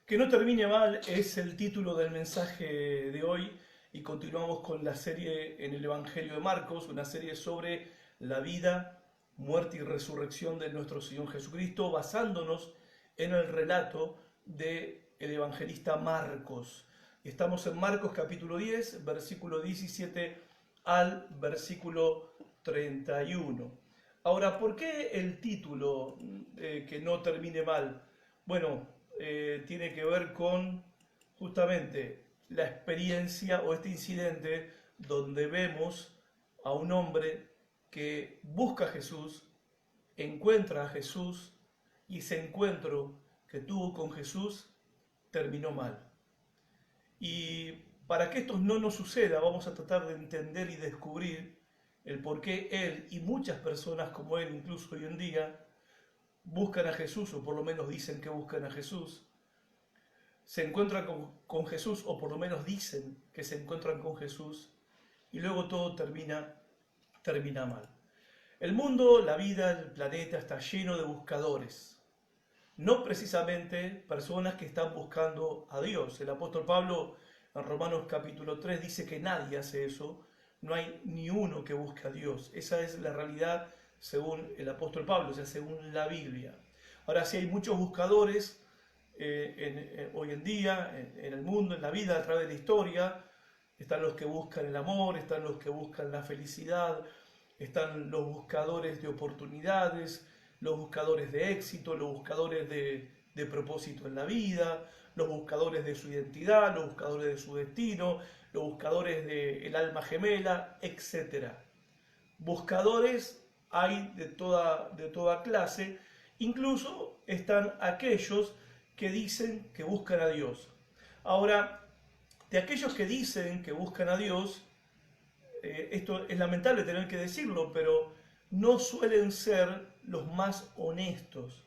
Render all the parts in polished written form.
Que no termine mal es el título del mensaje de hoy y continuamos con la serie en el Evangelio de Marcos, una serie sobre la vida, muerte y resurrección de nuestro Señor Jesucristo, basándonos en el relato del evangelista Marcos. Estamos en Marcos capítulo 10, versículo 17 al versículo 31. Ahora, ¿por qué el título que no termine mal? Bueno, tiene que ver con justamente la experiencia o este incidente donde vemos a un hombre que busca a Jesús, encuentra a Jesús y ese encuentro que tuvo con Jesús terminó mal. Y para que esto no nos suceda, vamos a tratar de entender y descubrir el por qué él y muchas personas como él, incluso hoy en día, buscan a Jesús, o por lo menos dicen que buscan a Jesús, se encuentran con Jesús, o por lo menos dicen que se encuentran con Jesús, y luego todo termina mal. El mundo, la vida, el planeta está lleno de buscadores, no precisamente personas que están buscando a Dios. El apóstol Pablo en Romanos capítulo 3 dice que nadie hace eso, no hay ni uno que busque a Dios. Esa es la realidad según el apóstol Pablo, o sea, según la Biblia. Ahora, sí hay muchos buscadores hoy en día, en el mundo, en la vida, a través de la historia. Están los que buscan el amor, están los que buscan la felicidad, están los buscadores de oportunidades, los buscadores de éxito, los buscadores de propósito en la vida, los buscadores de su identidad, los buscadores de su destino, los buscadores del alma gemela, etc. Buscadores hay de toda clase, incluso están aquellos que dicen que buscan a Dios. Ahora, de aquellos que dicen que buscan a Dios, esto es lamentable tener que decirlo, pero no suelen ser los más honestos.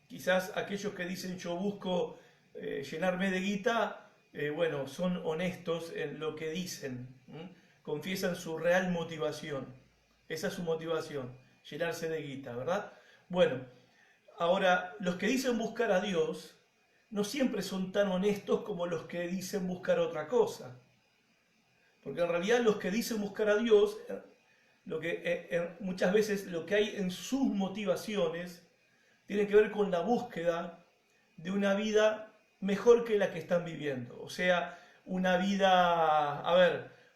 Quizás aquellos que dicen yo busco llenarme de guita, bueno, son honestos en lo que dicen, confiesan su real motivación. Esa es su motivación, llenarse de guita, ¿verdad? Bueno, ahora, los que dicen buscar a Dios no siempre son tan honestos como los que dicen buscar otra cosa. Porque en realidad los que dicen buscar a Dios, muchas veces lo que hay en sus motivaciones tiene que ver con la búsqueda de una vida mejor que la que están viviendo. O sea, una vida,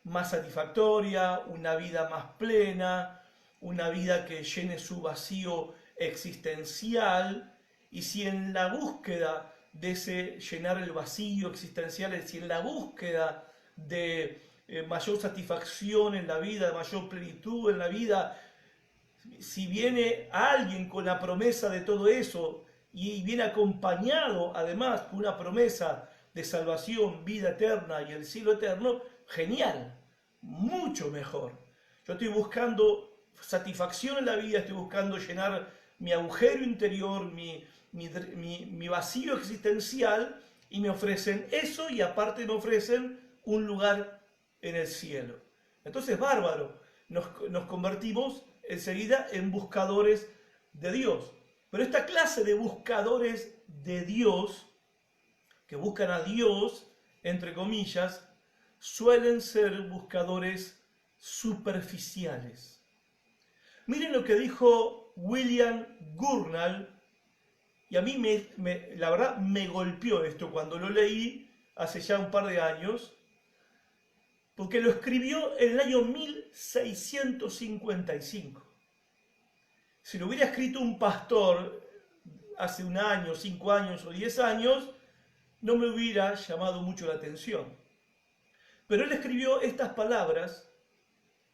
más satisfactoria, una vida más plena, una vida que llene su vacío existencial. Y si en la búsqueda de ese llenar el vacío existencial, si en la búsqueda de mayor satisfacción en la vida, de mayor plenitud en la vida, si viene alguien con la promesa de todo eso y viene acompañado además con una promesa de salvación, vida eterna y el cielo eterno, genial, mucho mejor. Yo estoy buscando satisfacción en la vida, estoy buscando llenar mi agujero interior, mi vacío existencial, y me ofrecen eso y aparte me ofrecen un lugar en el cielo. Entonces, bárbaro, nos convertimos enseguida en buscadores de Dios. Pero esta clase de buscadores de Dios, que buscan a Dios, entre comillas, suelen ser buscadores superficiales. Miren lo que dijo William Gurnall, y a mí la verdad me golpeó esto cuando lo leí hace ya un par de años, porque lo escribió en el año 1655. Si lo hubiera escrito un pastor hace un año, 5 años o 10 años, no me hubiera llamado mucho la atención. Pero él escribió estas palabras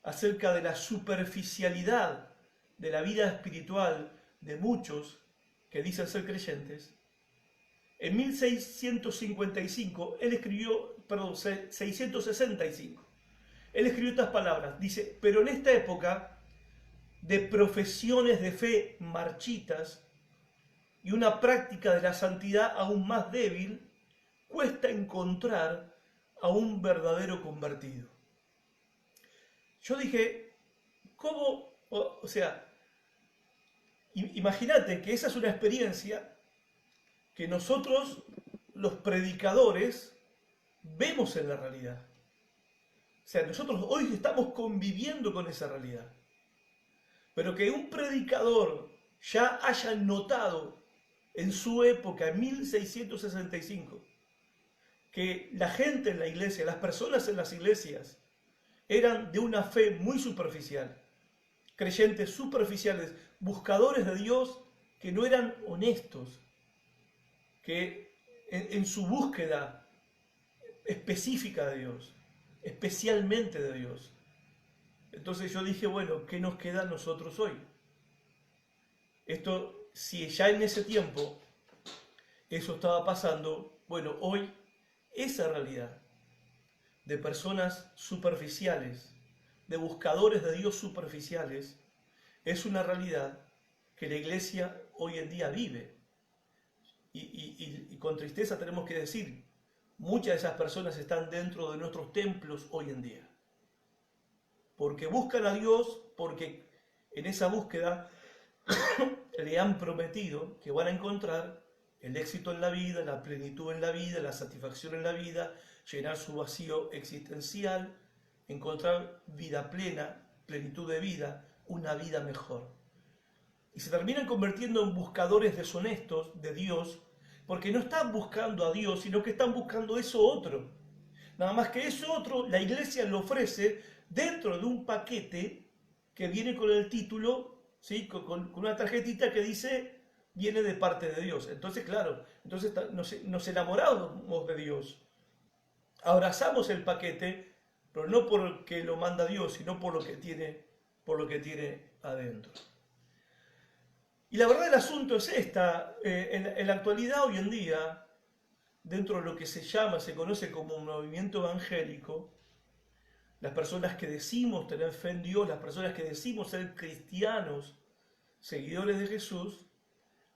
acerca de la superficialidad de la vida espiritual de muchos que dicen ser creyentes. En 1655, él escribió, 665, él escribió estas palabras, dice, pero en esta época de profesiones de fe marchitas y una práctica de la santidad aún más débil, cuesta encontrar a un verdadero convertido. Yo dije, ¿cómo? O sea, imagínate que esa es una experiencia que nosotros los predicadores vemos en la realidad. O sea, nosotros hoy estamos conviviendo con esa realidad. Pero que un predicador ya haya notado en su época, en 1665, que la gente en la iglesia, las personas en las iglesias, eran de una fe muy superficial, creyentes superficiales, buscadores de Dios que no eran honestos, que en su búsqueda específica de Dios, especialmente de Dios. Entonces yo dije, bueno, ¿qué nos queda a nosotros hoy? Esto, si ya en ese tiempo eso estaba pasando, bueno, hoy esa realidad de personas superficiales, de buscadores de Dios superficiales, es una realidad que la iglesia hoy en día vive. Y con tristeza tenemos que decir, muchas de esas personas están dentro de nuestros templos hoy en día. Porque buscan a Dios, porque en esa búsqueda le han prometido que van a encontrar el éxito en la vida, la plenitud en la vida, la satisfacción en la vida, llenar su vacío existencial, encontrar vida plena, plenitud de vida, una vida mejor. Y se terminan convirtiendo en buscadores deshonestos de Dios, porque no están buscando a Dios, sino que están buscando eso otro. Nada más que eso otro, la iglesia lo ofrece dentro de un paquete que viene con el título, ¿sí? con una tarjetita que dice, viene de parte de Dios. Entonces, claro, entonces nos enamoramos de Dios. Abrazamos el paquete, pero no porque lo manda Dios, sino por lo que tiene adentro. Y la verdad del asunto es esta, en la actualidad hoy en día, dentro de lo que se conoce como un movimiento evangélico, las personas que decimos tener fe en Dios, las personas que decimos ser cristianos, seguidores de Jesús,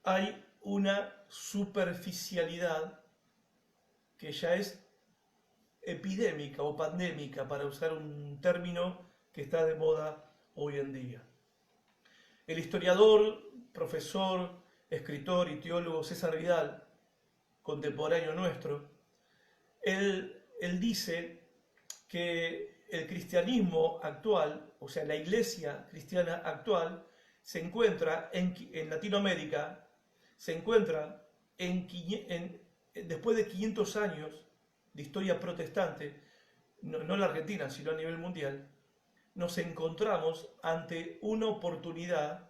hay una superficialidad que ya es epidémica o pandémica, para usar un término que está de moda hoy en día. El historiador, profesor, escritor y teólogo César Vidal, contemporáneo nuestro, él dice que el cristianismo actual, o sea, la iglesia cristiana actual, se encuentra en Latinoamérica, se encuentra después de 500 años de historia protestante, no en la Argentina, sino a nivel mundial, nos encontramos ante una oportunidad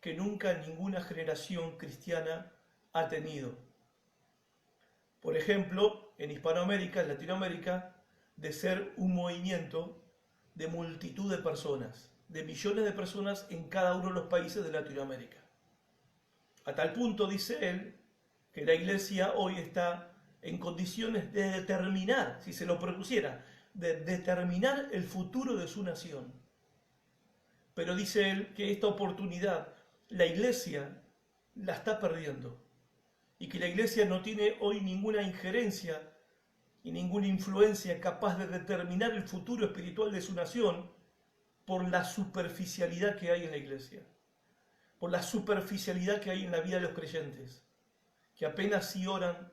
que nunca ninguna generación cristiana ha tenido. Por ejemplo, en Hispanoamérica, en Latinoamérica, de ser un movimiento de multitud de personas, de millones de personas en cada uno de los países de Latinoamérica. A tal punto, dice él, que la iglesia hoy está en condiciones de determinar, si se lo propusiera, de determinar el futuro de su nación. Pero dice él que esta oportunidad la iglesia la está perdiendo y que la iglesia no tiene hoy ninguna injerencia y ninguna influencia capaz de determinar el futuro espiritual de su nación por la superficialidad que hay en la iglesia, por la superficialidad que hay en la vida de los creyentes, que apenas si oran,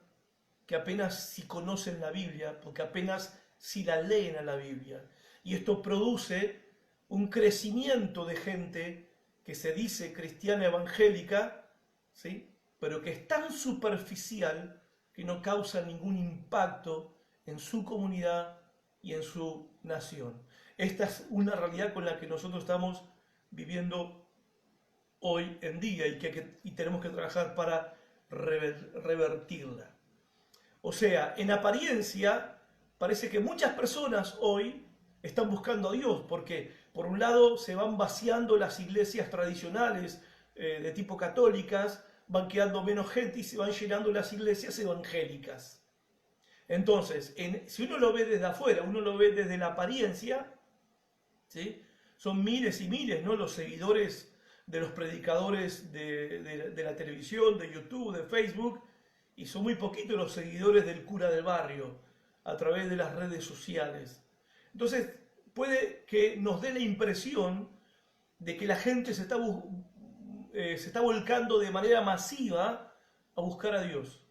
que apenas si conocen la Biblia, porque apenas si la leen a la Biblia. Y esto produce un crecimiento de gente que se dice cristiana evangélica, ¿sí? Pero que es tan superficial que no causa ningún impacto en su comunidad y en su nación. Esta es una realidad con la que nosotros estamos viviendo hoy en día y tenemos que trabajar para revertirla. O sea, en apariencia, parece que muchas personas hoy están buscando a Dios, porque por un lado se van vaciando las iglesias tradicionales de tipo católicas, van quedando menos gente y se van llenando las iglesias evangélicas. Entonces, si uno lo ve desde afuera, uno lo ve desde la apariencia, ¿sí? Son miles y miles, ¿no?, los seguidores de los predicadores de la televisión, de YouTube, de Facebook, y son muy poquitos los seguidores del cura del barrio a través de las redes sociales. Entonces, puede que nos dé la impresión de que la gente se está volcando de manera masiva a buscar a Dios.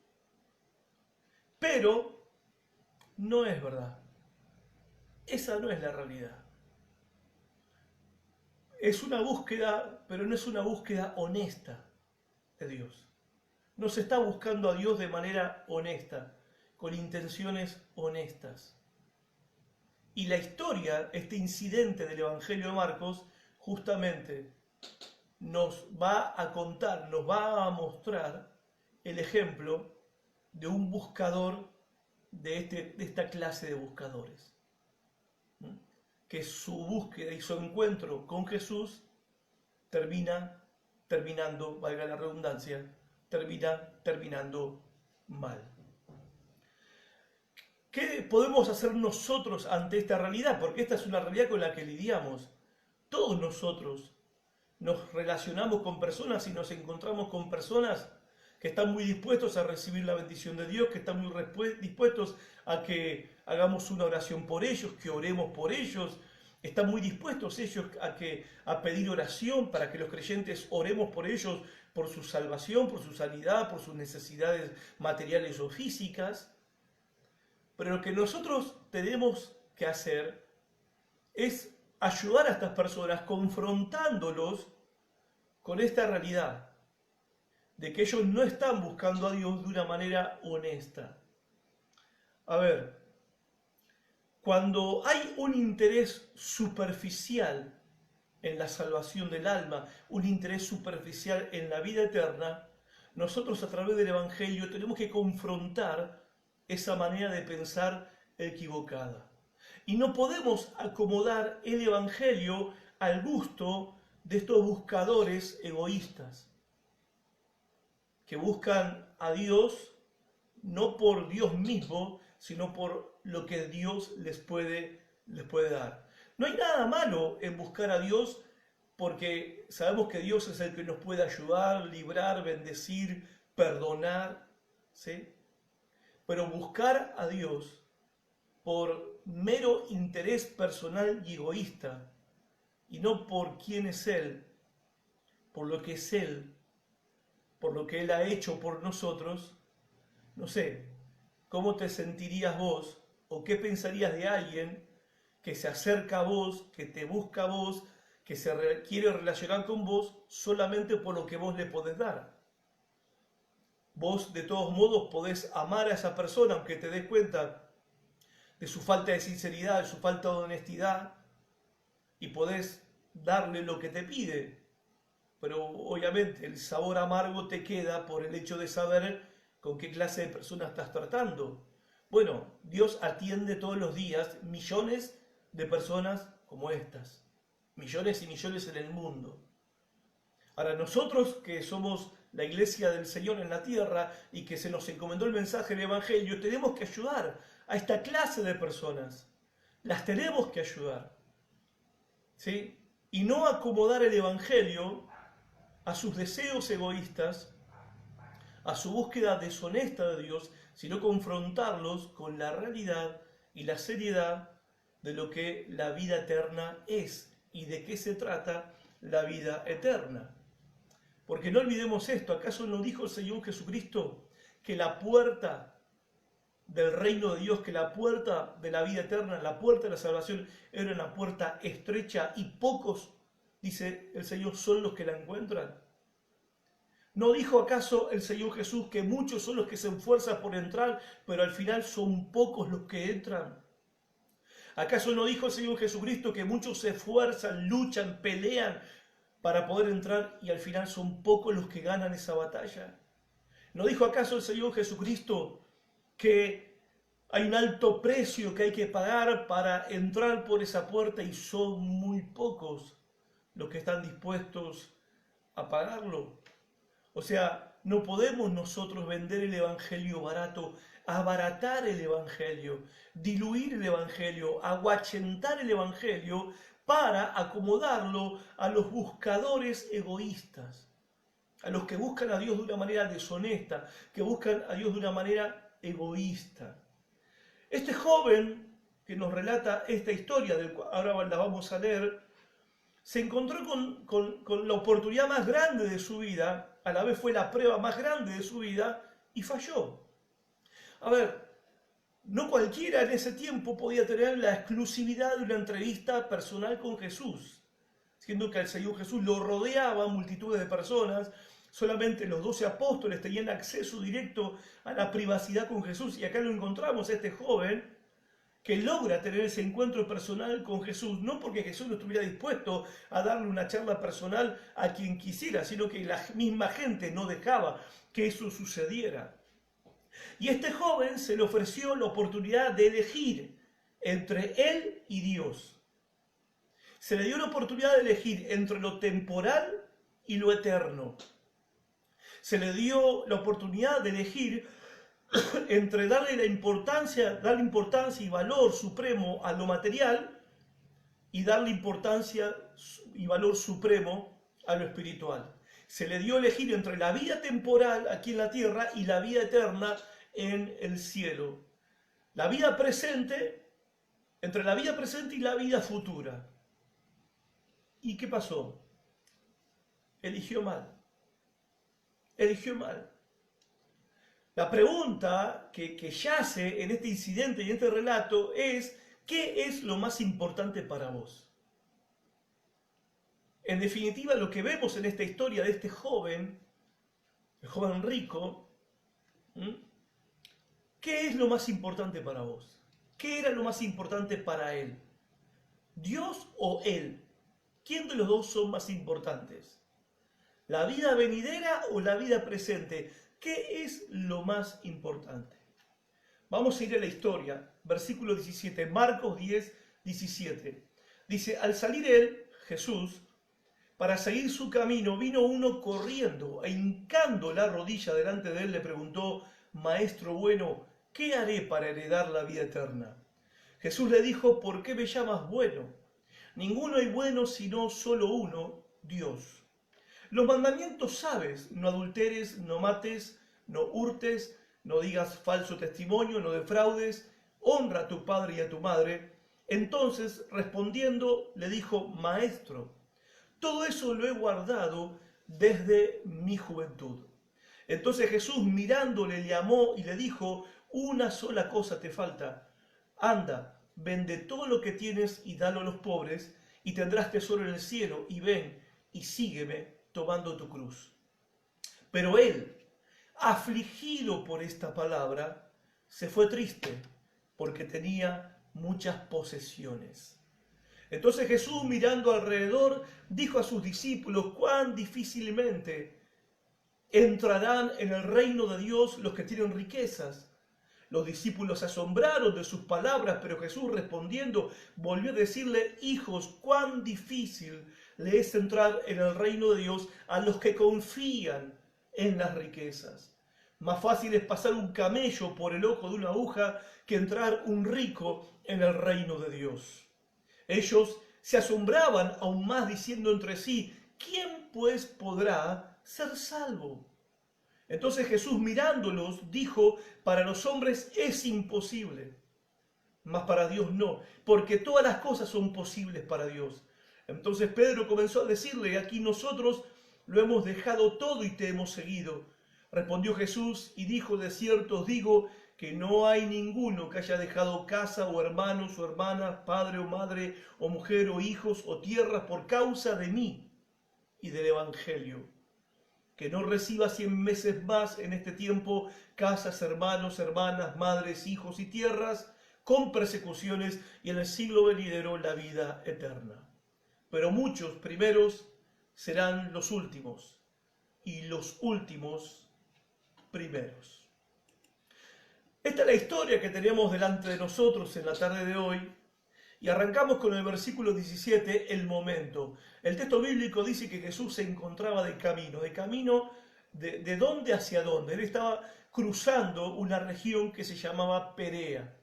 Pero no es verdad. Esa no es la realidad. Es una búsqueda, pero no es una búsqueda honesta de Dios. No se está buscando a Dios de manera honesta, con intenciones honestas. Y la historia, este incidente del Evangelio de Marcos, justamente nos va a contar, nos va a mostrar el ejemplo de un buscador de esta clase de buscadores. Que su búsqueda y su encuentro con Jesús terminando, valga la redundancia, terminando mal. ¿Qué podemos hacer nosotros ante esta realidad? Porque esta es una realidad con la que lidiamos. Todos nosotros nos relacionamos con personas y nos encontramos con personas que están muy dispuestos a recibir la bendición de Dios, que están muy dispuestos a que hagamos una oración por ellos, que oremos por ellos. Están muy dispuestos ellos a pedir oración para que los creyentes oremos por ellos, por su salvación, por su sanidad, por sus necesidades materiales o físicas. Pero lo que nosotros tenemos que hacer es ayudar a estas personas confrontándolos con esta realidad de que ellos no están buscando a Dios de una manera honesta. A ver, cuando hay un interés superficial en la salvación del alma, un interés superficial en la vida eterna, nosotros a través del Evangelio tenemos que confrontar esa manera de pensar equivocada. Y no podemos acomodar el Evangelio al gusto de estos buscadores egoístas, que buscan a Dios no por Dios mismo, sino por lo que Dios les puede dar. No hay nada malo en buscar a Dios, porque sabemos que Dios es el que nos puede ayudar, librar, bendecir, perdonar, ¿sí? Pero buscar a Dios por mero interés personal y egoísta, y no por quién es Él, por lo que es Él, por lo que Él ha hecho por nosotros, no sé, ¿cómo te sentirías vos o qué pensarías de alguien que se acerca a vos, que te busca a vos, que quiere relacionar con vos solamente por lo que vos le podés dar? Vos de todos modos podés amar a esa persona aunque te des cuenta de su falta de sinceridad, de su falta de honestidad, y podés darle lo que te pide. Pero obviamente el sabor amargo te queda por el hecho de saber con qué clase de persona estás tratando. Bueno, Dios atiende todos los días millones de personas como estas. Millones y millones en el mundo. Ahora, nosotros que somos la iglesia del Señor en la tierra y que se nos encomendó el mensaje del Evangelio, tenemos que ayudar a esta clase de personas. Las tenemos que ayudar, ¿sí? Y no acomodar el Evangelio a sus deseos egoístas, a su búsqueda deshonesta de Dios, sino confrontarlos con la realidad y la seriedad de lo que la vida eterna es y de qué se trata la vida eterna. Porque no olvidemos esto, ¿acaso no dijo el Señor Jesucristo que la puerta del reino de Dios, que la puerta de la vida eterna, la puerta de la salvación era una puerta estrecha y pocos, dice el Señor, son los que la encuentran? ¿No dijo acaso el Señor Jesús que muchos son los que se esfuerzan por entrar, pero al final son pocos los que entran? ¿Acaso no dijo el Señor Jesucristo que muchos se esfuerzan, luchan, pelean para poder entrar y al final son pocos los que ganan esa batalla? ¿No dijo acaso el Señor Jesucristo que hay un alto precio que hay que pagar para entrar por esa puerta y son muy pocos los que están dispuestos a pagarlo? O sea, no podemos nosotros vender el Evangelio barato, abaratar el Evangelio, diluir el Evangelio, aguayentar el Evangelio para acomodarlo a los buscadores egoístas, a los que buscan a Dios de una manera deshonesta, que buscan a Dios de una manera egoísta. Este joven que nos relata esta historia, del cual ahora la vamos a leer, se encontró con la oportunidad más grande de su vida, a la vez fue la prueba más grande de su vida, y falló. A ver, No cualquiera en ese tiempo podía tener la exclusividad de una entrevista personal con Jesús, siendo que al Señor Jesús lo rodeaba multitudes de personas. Solamente los 12 apóstoles tenían acceso directo a la privacidad con Jesús, y acá lo encontramos, este joven que logra tener ese encuentro personal con Jesús, no porque Jesús no estuviera dispuesto a darle una charla personal a quien quisiera, sino que la misma gente no dejaba que eso sucediera. Y este joven se le ofreció la oportunidad de elegir entre él y Dios. Se le dio la oportunidad de elegir entre lo temporal y lo eterno. Se le dio la oportunidad de elegir entre darle importancia y valor supremo a lo material y darle importancia y valor supremo a lo espiritual. Se le dio elegir entre la vida temporal aquí en la tierra y la vida eterna en el cielo. La vida presente, entre la vida presente y la vida futura. ¿Y qué pasó? Eligió mal. Eligió mal. La pregunta que yace en este incidente y en este relato es: ¿qué es lo más importante para vos? En definitiva, lo que vemos en esta historia de este joven, el joven rico, ¿qué es lo más importante para vos? ¿Qué era lo más importante para él? ¿Dios o él? ¿Quién de los dos son más importantes? ¿La vida venidera o la vida presente? ¿Qué es lo más importante? Vamos a ir a la historia, versículo 17, Marcos 10, 17. Dice: al salir él, Jesús, para seguir su camino, vino uno corriendo e hincando la rodilla delante de él le preguntó: Maestro bueno, ¿qué haré para heredar la vida eterna? Jesús le dijo: ¿por qué me llamas bueno? Ninguno hay bueno sino solo uno, Dios. Los mandamientos sabes: no adulteres, no mates, no hurtes, no digas falso testimonio, no defraudes, honra a tu padre y a tu madre. Entonces, respondiendo, le dijo: Maestro, todo eso lo he guardado desde mi juventud. Entonces Jesús, mirándole, le llamó y le dijo: una sola cosa te falta. Anda, vende todo lo que tienes y dalo a los pobres, y tendrás tesoro en el cielo, y ven y sígueme tomando tu cruz. Pero él, afligido por esta palabra, se fue triste, porque tenía muchas posesiones. Entonces Jesús, mirando alrededor, dijo a sus discípulos: cuán difícilmente entrarán en el reino de Dios los que tienen riquezas. Los discípulos se asombraron de sus palabras, pero Jesús, respondiendo, volvió a decirle: hijos, cuán difícil le es entrar en el reino de Dios a los que confían en las riquezas. Más fácil es pasar un camello por el ojo de una aguja que entrar un rico en el reino de Dios. Ellos se asombraban aún más, diciendo entre sí: ¿quién pues podrá ser salvo? Entonces Jesús, mirándolos, dijo: para los hombres es imposible, mas para Dios no, porque todas las cosas son posibles para Dios. Entonces Pedro comenzó a decirle: aquí nosotros lo hemos dejado todo y te hemos seguido. Respondió Jesús y dijo: de cierto os digo que no hay ninguno que haya dejado casa o hermanos o hermanas, padre o madre o mujer o hijos o tierras por causa de mí y del Evangelio, que no reciba 100 veces más en este tiempo casas, hermanos, hermanas, madres, hijos y tierras, con persecuciones, y en el siglo venidero la vida eterna. Pero muchos primeros serán los últimos, y los últimos primeros. Esta es la historia que tenemos delante de nosotros en la tarde de hoy, y arrancamos con el versículo 17, el momento. El texto bíblico dice que Jesús se encontraba de camino de dónde hacia dónde. Él estaba cruzando una región que se llamaba Perea.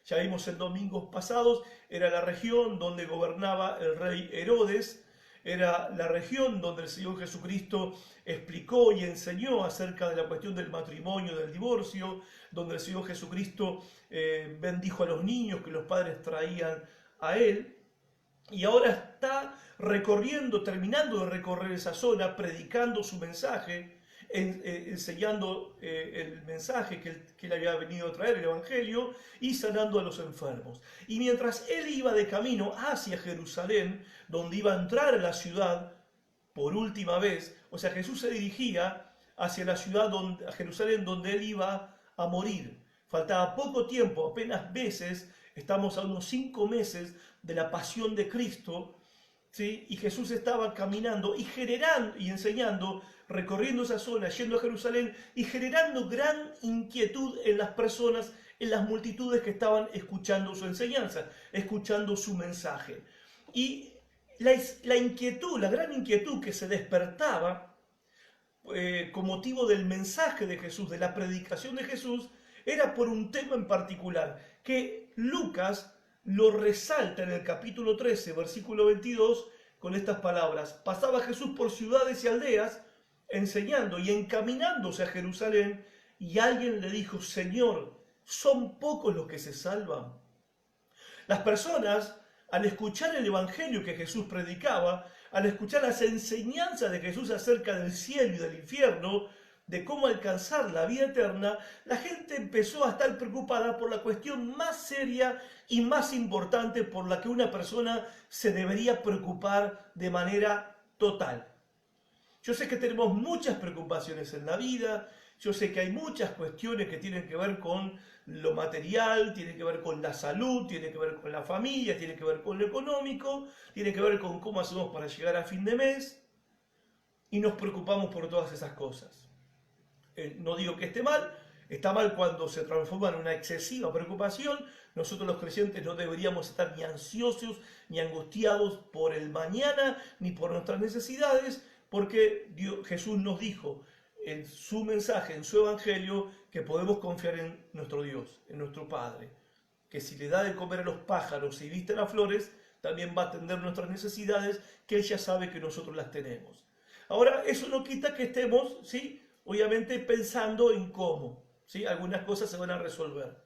Ya vimos en domingos pasados, era la región donde gobernaba el rey Herodes, era la región donde el Señor Jesucristo explicó y enseñó acerca de la cuestión del matrimonio, del divorcio, donde el Señor Jesucristo bendijo a los niños que los padres traían a él, y ahora está recorriendo, terminando de recorrer esa zona, predicando su mensaje enseñando el mensaje que él había venido a traer, el Evangelio, y sanando a los enfermos. Y mientras él iba de camino hacia Jerusalén, donde iba a entrar a la ciudad por última vez, o sea, Jesús se dirigía hacia la ciudad, a Jerusalén, donde él iba a morir. Faltaba poco tiempo, apenas meses, estamos a unos 5 meses de la pasión de Cristo, ¿sí? Y Jesús estaba caminando y generando y enseñando, recorriendo esa zona, yendo a Jerusalén y generando gran inquietud en las personas, en las multitudes que estaban escuchando su enseñanza, escuchando su mensaje. Y la inquietud, la gran inquietud que se despertaba con motivo del mensaje de Jesús, de la predicación de Jesús, era por un tema en particular, que Lucas lo resalta en el capítulo 13, versículo 22, con estas palabras: pasaba Jesús por ciudades y aldeas, enseñando y encaminándose a Jerusalén, y alguien le dijo: Señor, ¿son pocos los que se salvan? Las personas, al escuchar el evangelio que Jesús predicaba, al escuchar las enseñanzas de Jesús acerca del cielo y del infierno, de cómo alcanzar la vida eterna, la gente empezó a estar preocupada por la cuestión más seria y más importante por la que una persona se debería preocupar de manera total. Yo sé que tenemos muchas preocupaciones en la vida, yo sé que hay muchas cuestiones que tienen que ver con lo material, tienen que ver con la salud, tienen que ver con la familia, tienen que ver con lo económico, tienen que ver con cómo hacemos para llegar a fin de mes, y nos preocupamos por todas esas cosas. No digo que esté mal, está mal cuando se transforma en una excesiva preocupación. Nosotros los creyentes no deberíamos estar ni ansiosos ni angustiados por el mañana ni por nuestras necesidades, porque Jesús nos dijo en su mensaje, en su evangelio, que podemos confiar en nuestro Dios, en nuestro Padre, que si le da de comer a los pájaros y viste las flores, también va a atender nuestras necesidades, que Él ya sabe que nosotros las tenemos. Ahora, eso no quita que estemos, ¿sí?, obviamente pensando en cómo, ¿sí? Algunas cosas se van a resolver.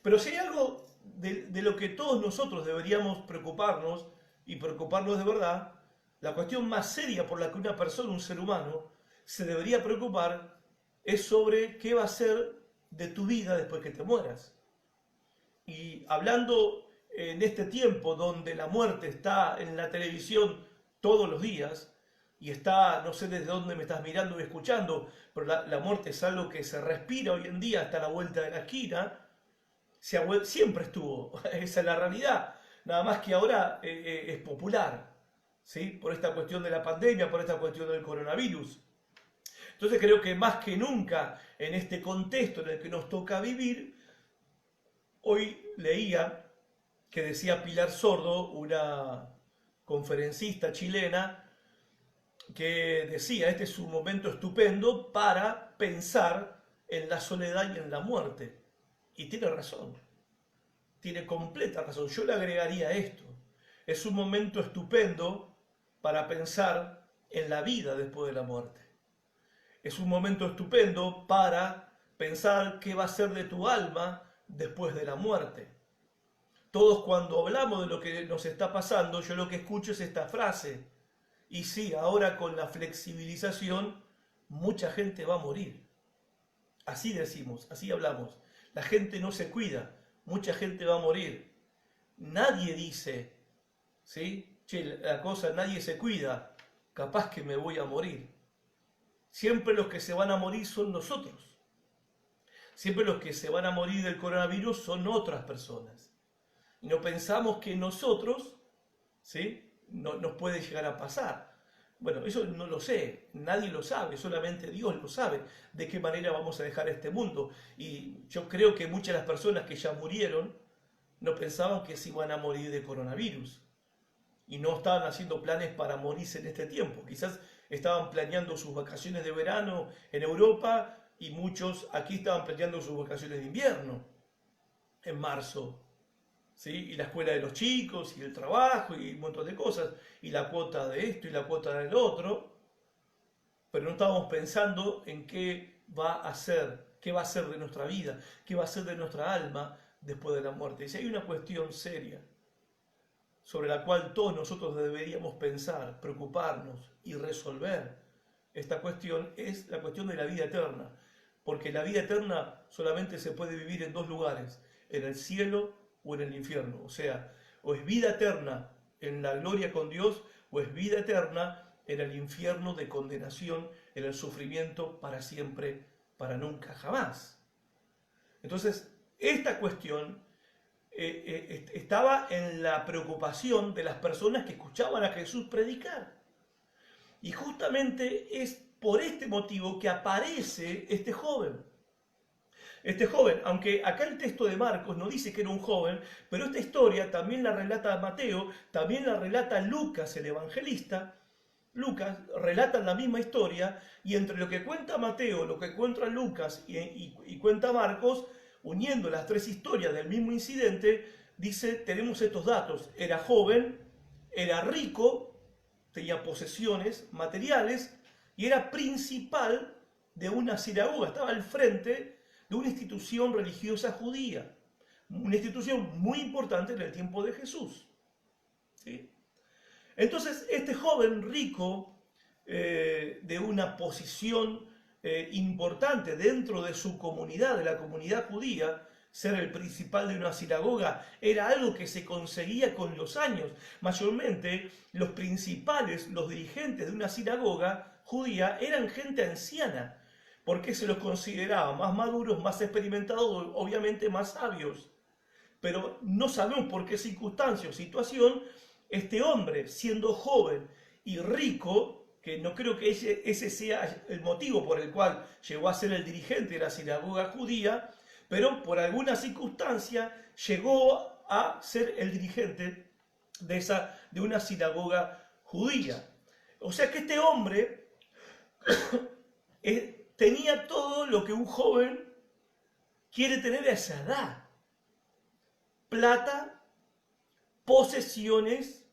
Pero si hay algo de lo que todos nosotros deberíamos preocuparnos, y preocuparnos de verdad, la cuestión más seria por la que una persona, un ser humano, se debería preocupar, es sobre qué va a ser de tu vida después que te mueras. Y hablando en este tiempo donde la muerte está en la televisión todos los días, y está, no sé desde dónde me estás mirando y escuchando, pero la muerte es algo que se respira hoy en día hasta la vuelta de la esquina, siempre estuvo, esa es la realidad, nada más que ahora es popular, ¿sí?, por esta cuestión de la pandemia, por esta cuestión del coronavirus. Entonces creo que más que nunca, en este contexto en el que nos toca vivir, hoy leía que decía Pilar Sordo, una conferencista chilena, que decía: este es un momento estupendo para pensar en la soledad y en la muerte. Y tiene razón, tiene completa razón. Yo le agregaría esto: es un momento estupendo para pensar en la vida después de la muerte. Es un momento estupendo para pensar qué va a ser de tu alma después de la muerte. Todos, cuando hablamos de lo que nos está pasando, yo lo que escucho es esta frase: y sí, ahora con la flexibilización, mucha gente va a morir. Así decimos, así hablamos. La gente no se cuida, mucha gente va a morir. Nadie dice, ¿sí?, che, la cosa, nadie se cuida, capaz que me voy a morir. Siempre los que se van a morir son nosotros. Siempre los que se van a morir del coronavirus son otras personas. Y no pensamos que nosotros, ¿sí?, no nos puede llegar a pasar. Bueno, eso no lo sé, nadie lo sabe, solamente Dios lo sabe, de qué manera vamos a dejar este mundo. Y yo creo que muchas de las personas que ya murieron no pensaban que se iban a morir de coronavirus. Y no estaban haciendo planes para morirse en este tiempo. Quizás estaban planeando sus vacaciones de verano en Europa, y muchos aquí estaban planeando sus vacaciones de invierno en marzo. ¿Sí? Y la escuela de los chicos, y el trabajo, y un montón de cosas, y la cuota de esto y la cuota del otro, pero no estábamos pensando en qué va a ser de nuestra vida, qué va a ser de nuestra alma después de la muerte. Y si hay una cuestión seria sobre la cual todos nosotros deberíamos pensar, preocuparnos y resolver, esta cuestión es la cuestión de la vida eterna, porque la vida eterna solamente se puede vivir en dos lugares, en el cielo o en el infierno. O sea, o es vida eterna en la gloria con Dios, o es vida eterna en el infierno de condenación, en el sufrimiento para siempre, para nunca, jamás. Entonces, esta cuestión estaba en la preocupación de las personas que escuchaban a Jesús predicar. Y justamente es por este motivo que aparece este joven. Este joven, aunque acá el texto de Marcos no dice que era un joven, pero esta historia también la relata Mateo, también la relata Lucas, el evangelista. Lucas relata la misma historia, y entre lo que cuenta Mateo, lo que cuenta Lucas y cuenta Marcos, uniendo las tres historias del mismo incidente, dice, tenemos estos datos: era joven, era rico, tenía posesiones materiales y era principal de una sinagoga, estaba al frente de una institución religiosa judía, una institución muy importante en el tiempo de Jesús. ¿Sí? Entonces, este joven rico, de una posición importante dentro de su comunidad, de la comunidad judía, ser el principal de una sinagoga era algo que se conseguía con los años. Mayormente los principales, los dirigentes de una sinagoga judía eran gente anciana, porque se los consideraba más maduros, más experimentados, obviamente más sabios. Pero no sabemos por qué circunstancia o situación este hombre, siendo joven y rico, que no creo que ese sea el motivo por el cual llegó a ser el dirigente de la sinagoga judía, pero por alguna circunstancia llegó a ser el dirigente de una sinagoga judía. O sea que este hombre tenía todo lo que un joven quiere tener a esa edad: plata, posesiones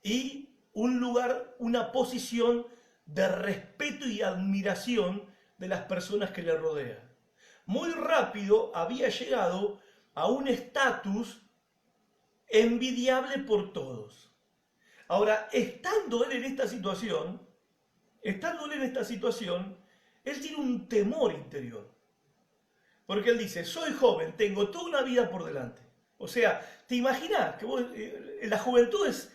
y un lugar, una posición de respeto y admiración de las personas que le rodean. Muy rápido había llegado a un estatus envidiable por todos. Ahora, estando él en esta situación, él tiene un temor interior. Porque él dice, soy joven, tengo toda una vida por delante. O sea, ¿te imaginas que la juventud es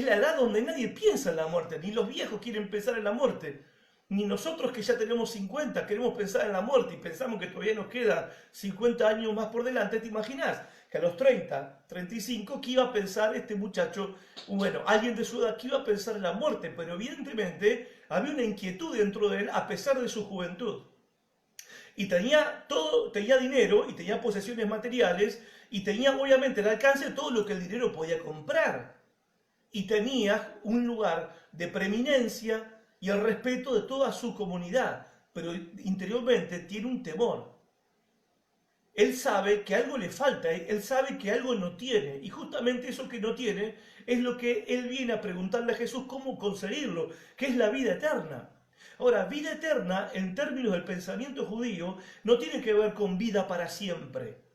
la edad donde nadie piensa en la muerte? Ni los viejos quieren pensar en la muerte. Ni nosotros que ya tenemos 50 queremos pensar en la muerte y pensamos que todavía nos quedan 50 años más por delante. ¿Te imaginas que a los 30, 35, qué iba a pensar este muchacho? Bueno, alguien de su edad que iba a pensar en la muerte, pero evidentemente había una inquietud dentro de él a pesar de su juventud. Y tenía todo, tenía dinero y tenía posesiones materiales y tenía obviamente al alcance todo lo que el dinero podía comprar. Y tenía un lugar de preeminencia y el respeto de toda su comunidad, pero interiormente tiene un temor. Él sabe que algo le falta, él sabe que algo no tiene, y justamente eso que no tiene es lo que él viene a preguntarle a Jesús cómo conseguirlo, que es la vida eterna. Ahora, vida eterna, en términos del pensamiento judío, no tiene que ver con vida para siempre.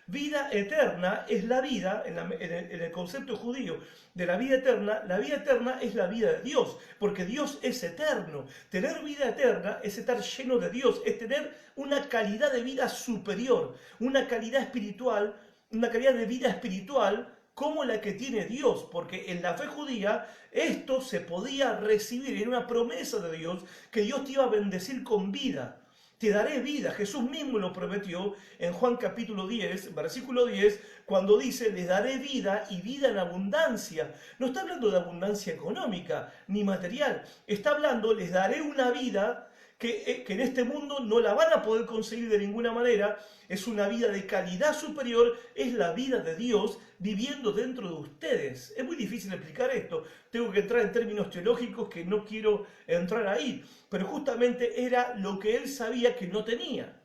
Vida eterna es la vida, en el concepto judío de la vida eterna es la vida de Dios, porque Dios es eterno. Tener vida eterna es estar lleno de Dios, es tener una calidad de vida superior, una calidad espiritual, una calidad de vida espiritual como la que tiene Dios, porque en la fe judía esto se podía recibir, era una promesa de Dios, que Dios te iba a bendecir con vida. Te daré vida. Jesús mismo lo prometió en Juan capítulo 10, versículo 10, cuando dice, les daré vida y vida en abundancia. No está hablando de abundancia económica ni material. Está hablando, les daré una vida que en este mundo no la van a poder conseguir de ninguna manera. Es una vida de calidad superior, es la vida de Dios viviendo dentro de ustedes. Es muy difícil explicar esto, tengo que entrar en términos teológicos que no quiero entrar ahí, pero justamente era lo que él sabía que no tenía,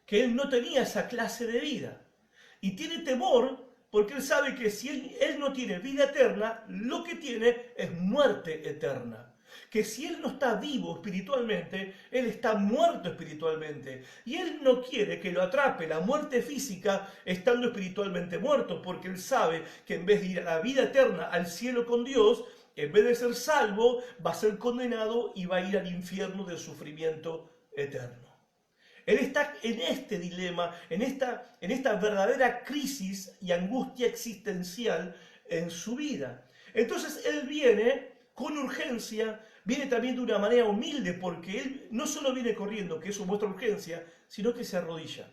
que él no tenía esa clase de vida. Y tiene temor porque él sabe que si él no tiene vida eterna, lo que tiene es muerte eterna. Que si él no está vivo espiritualmente, él está muerto espiritualmente. Y él no quiere que lo atrape la muerte física estando espiritualmente muerto, porque él sabe que en vez de ir a la vida eterna, al cielo con Dios, en vez de ser salvo, va a ser condenado y va a ir al infierno del sufrimiento eterno. Él está en este dilema, en esta verdadera crisis y angustia existencial en su vida. Entonces él viene con urgencia, viene también de una manera humilde, porque él no solo viene corriendo, que eso muestra urgencia, sino que se arrodilla,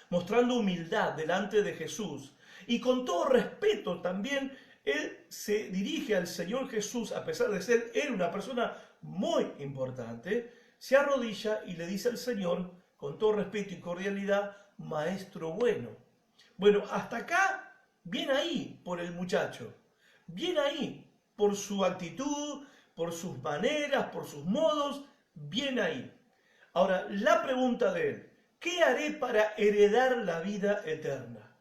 mostrando humildad delante de Jesús. Y con todo respeto también, él se dirige al Señor Jesús, a pesar de ser él una persona muy importante, se arrodilla y le dice al Señor, con todo respeto y cordialidad, Maestro bueno. Bueno, hasta acá, bien ahí por el muchacho, bien ahí por su actitud, por sus maneras, por sus modos, bien ahí. Ahora, la pregunta de él, ¿qué haré para heredar la vida eterna?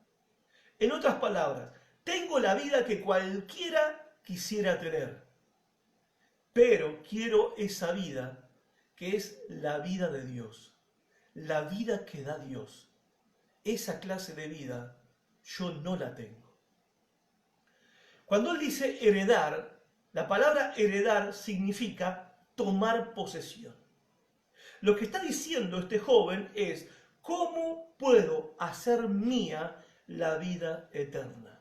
En otras palabras, tengo la vida que cualquiera quisiera tener, pero quiero esa vida que es la vida de Dios, la vida que da Dios. Esa clase de vida yo no la tengo. Cuando él dice heredar, la palabra heredar significa tomar posesión. Lo que está diciendo este joven es, ¿cómo puedo hacer mía la vida eterna?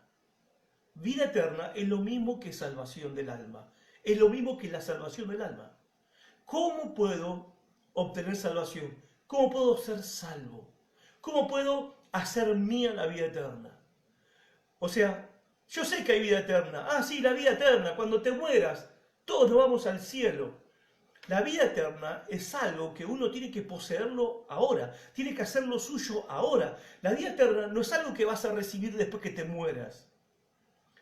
Vida eterna es lo mismo que salvación del alma, es lo mismo que la salvación del alma. ¿Cómo puedo obtener salvación? ¿Cómo puedo ser salvo? ¿Cómo puedo hacer mía la vida eterna? O sea, yo sé que hay vida eterna. Ah, sí, la vida eterna. Cuando te mueras, todos nos vamos al cielo. La vida eterna es algo que uno tiene que poseerlo ahora. Tiene que hacerlo suyo ahora. La vida eterna no es algo que vas a recibir después que te mueras.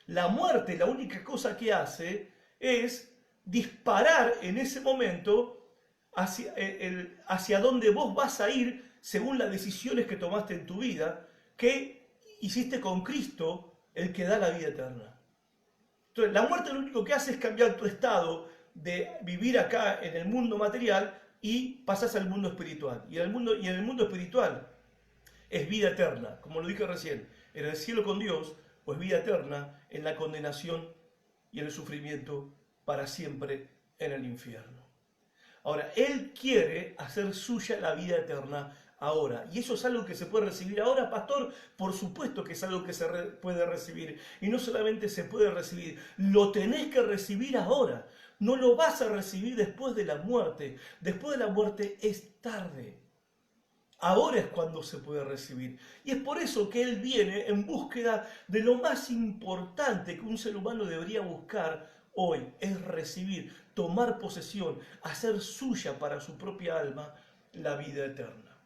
La muerte, la única cosa que hace es disparar en ese momento hacia donde vos vas a ir según las decisiones que tomaste en tu vida, que hiciste con Cristo, el que da la vida eterna. Entonces, la muerte lo único que hace es cambiar tu estado de vivir acá en el mundo material y pasas al mundo espiritual. Y en el mundo espiritual es vida eterna, como lo dije recién, en el cielo con Dios, pues vida eterna en la condenación y en el sufrimiento para siempre en el infierno. Ahora, Él quiere hacer suya la vida eterna ahora. ¿Y eso es algo que se puede recibir ahora, pastor? Por supuesto que es algo que se puede recibir. Y no solamente se puede recibir, lo tenés que recibir ahora. No lo vas a recibir después de la muerte. Después de la muerte es tarde. Ahora es cuando se puede recibir. Y es por eso que Él viene en búsqueda de lo más importante que un ser humano debería buscar hoy, es recibir, tomar posesión, hacer suya para su propia alma la vida eterna.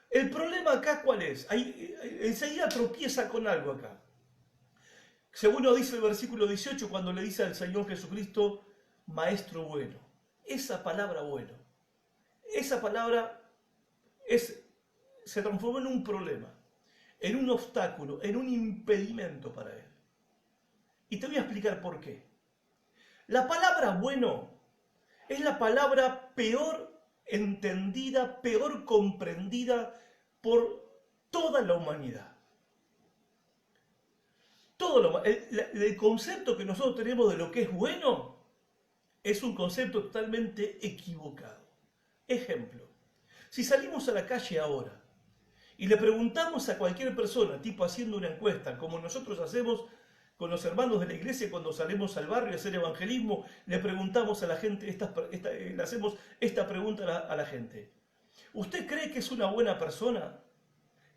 El problema acá, ¿cuál es? Enseguida tropieza con algo acá. Según nos dice el versículo 18, cuando le dice al Señor Jesucristo, Maestro bueno. Esa palabra bueno, esa palabra se transformó en un problema, en un obstáculo, en un impedimento para él. Y te voy a explicar por qué. La palabra bueno es la palabra peor entendida, peor comprendida por toda la humanidad. El concepto que nosotros tenemos de lo que es bueno es un concepto totalmente equivocado. Ejemplo, si salimos a la calle ahora y le preguntamos a cualquier persona, tipo haciendo una encuesta, como nosotros hacemos con los hermanos de la iglesia cuando salimos al barrio a hacer evangelismo, le preguntamos a la gente, le hacemos esta pregunta a la gente. ¿Usted cree que es una buena persona?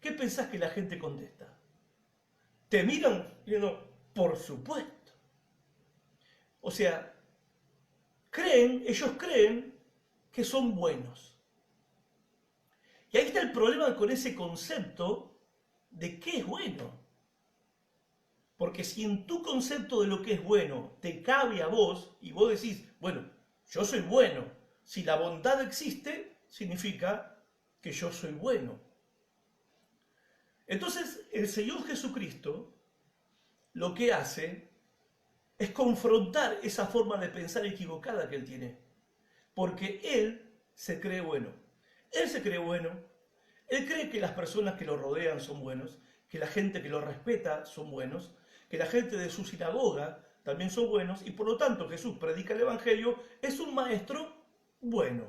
¿Qué pensás que la gente contesta? Te miran diciendo, por supuesto. O sea, ellos creen que son buenos. Y ahí está el problema con ese concepto de qué es bueno. Porque si en tu concepto de lo que es bueno te cabe a vos y vos decís, bueno, yo soy bueno, si la bondad existe, significa que yo soy bueno. Entonces, el Señor Jesucristo lo que hace es confrontar esa forma de pensar equivocada que Él tiene. Porque Él se cree bueno. Él se cree bueno. Él cree que las personas que lo rodean son buenos, que la gente que lo respeta son buenos, que la gente de su sinagoga también son buenos, y por lo tanto Jesús predica el Evangelio, es un maestro bueno.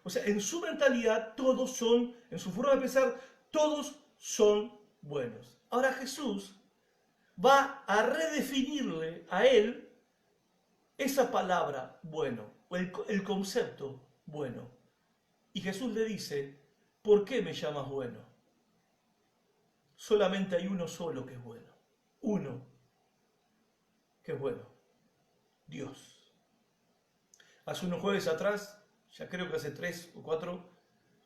O sea, en su mentalidad todos son, en su forma de pensar, todos son buenos. Ahora Jesús va a redefinirle a él esa palabra bueno, o el concepto bueno. Y Jesús le dice, ¿por qué me llamas bueno? Solamente hay uno solo que es bueno. Uno que es bueno. Dios. Hace unos jueves atrás, ya creo que hace 3 o 4,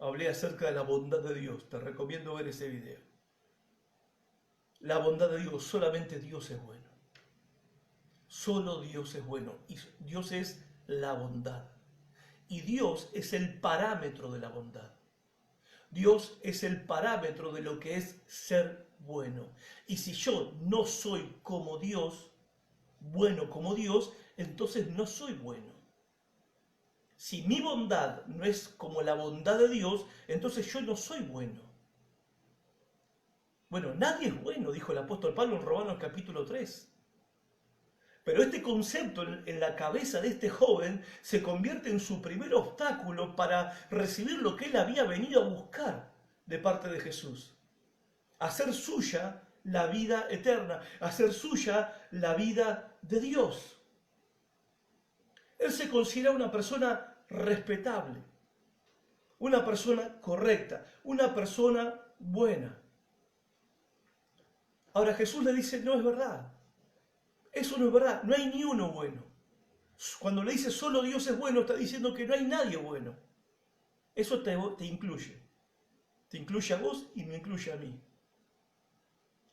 hablé acerca de la bondad de Dios. Te recomiendo ver ese video. La bondad de Dios, solamente Dios es bueno. Solo Dios es bueno. Y Dios es la bondad. Y Dios es el parámetro de la bondad. Dios es el parámetro de lo que es ser bueno. Y si yo no soy como Dios, bueno como Dios, entonces no soy bueno. Si mi bondad no es como la bondad de Dios, entonces yo no soy bueno. Bueno, nadie es bueno, dijo el apóstol Pablo en Romanos capítulo 3. Pero este concepto en la cabeza de este joven se convierte en su primer obstáculo para recibir lo que él había venido a buscar de parte de Jesús. Hacer suya la vida eterna, hacer suya la vida de Dios. Él se considera una persona respetable, una persona correcta, una persona buena. Ahora Jesús le dice, no es verdad. Eso no es verdad, no hay ni uno bueno. Cuando le dice solo Dios es bueno, está diciendo que no hay nadie bueno. Eso te incluye. Te incluye a vos y me incluye a mí.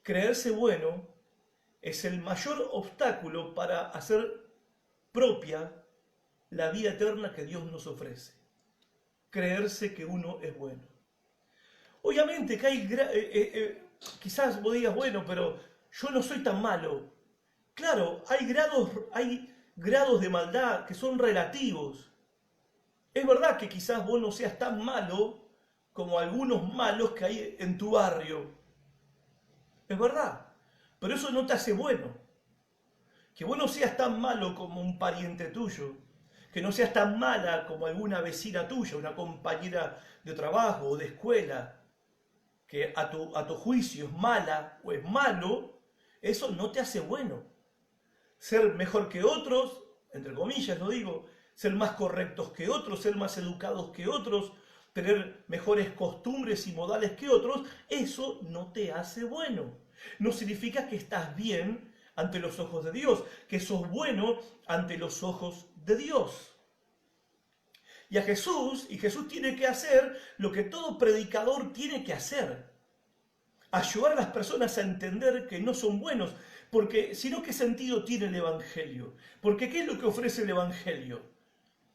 Creerse bueno es el mayor obstáculo para hacer propia la vida eterna que Dios nos ofrece. Creerse que uno es bueno. Obviamente que hay, quizás vos digas, bueno, pero yo no soy tan malo. Claro, hay grados de maldad que son relativos. Es verdad que quizás vos no seas tan malo como algunos malos que hay en tu barrio. Es verdad, pero eso no te hace bueno. Que vos no seas tan malo como un pariente tuyo, que no seas tan mala como alguna vecina tuya, una compañera de trabajo o de escuela, que a tu juicio es mala o es malo, eso no te hace bueno. Ser mejor que otros, entre comillas lo digo, ser más correctos que otros, ser más educados que otros, tener mejores costumbres y modales que otros, eso no te hace bueno. No significa que estás bien ante los ojos de Dios, que sos bueno ante los ojos de Dios. Y Jesús tiene que hacer lo que todo predicador tiene que hacer. Ayudar a las personas a entender que no son buenos, porque si no, ¿qué sentido tiene el Evangelio? Porque ¿qué es lo que ofrece el Evangelio?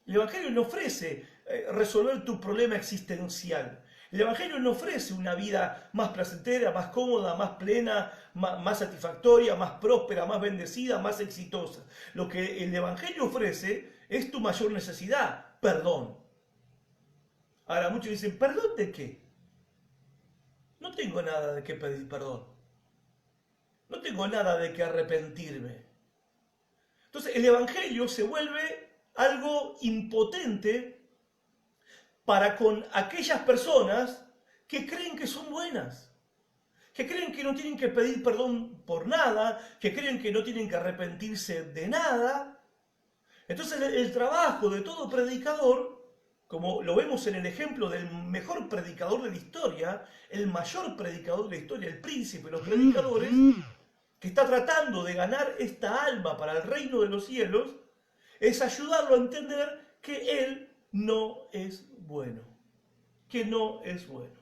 El Evangelio no ofrece resolver tu problema existencial. El Evangelio no ofrece una vida más placentera, más cómoda, más plena, más satisfactoria, más próspera, más bendecida, más exitosa. Lo que el Evangelio ofrece es tu mayor necesidad, perdón. Ahora muchos dicen, ¿perdón de qué? No tengo nada de qué pedir perdón. No tengo nada de qué arrepentirme. Entonces el Evangelio se vuelve algo impotente para con aquellas personas que creen que son buenas, que creen que no tienen que pedir perdón por nada, que creen que no tienen que arrepentirse de nada. Entonces el trabajo de todo predicador, como lo vemos en el ejemplo del mejor predicador de la historia, el mayor predicador de la historia, el príncipe de los predicadores, que está tratando de ganar esta alma para el reino de los cielos, es ayudarlo a entender que él no es bueno, que no es bueno.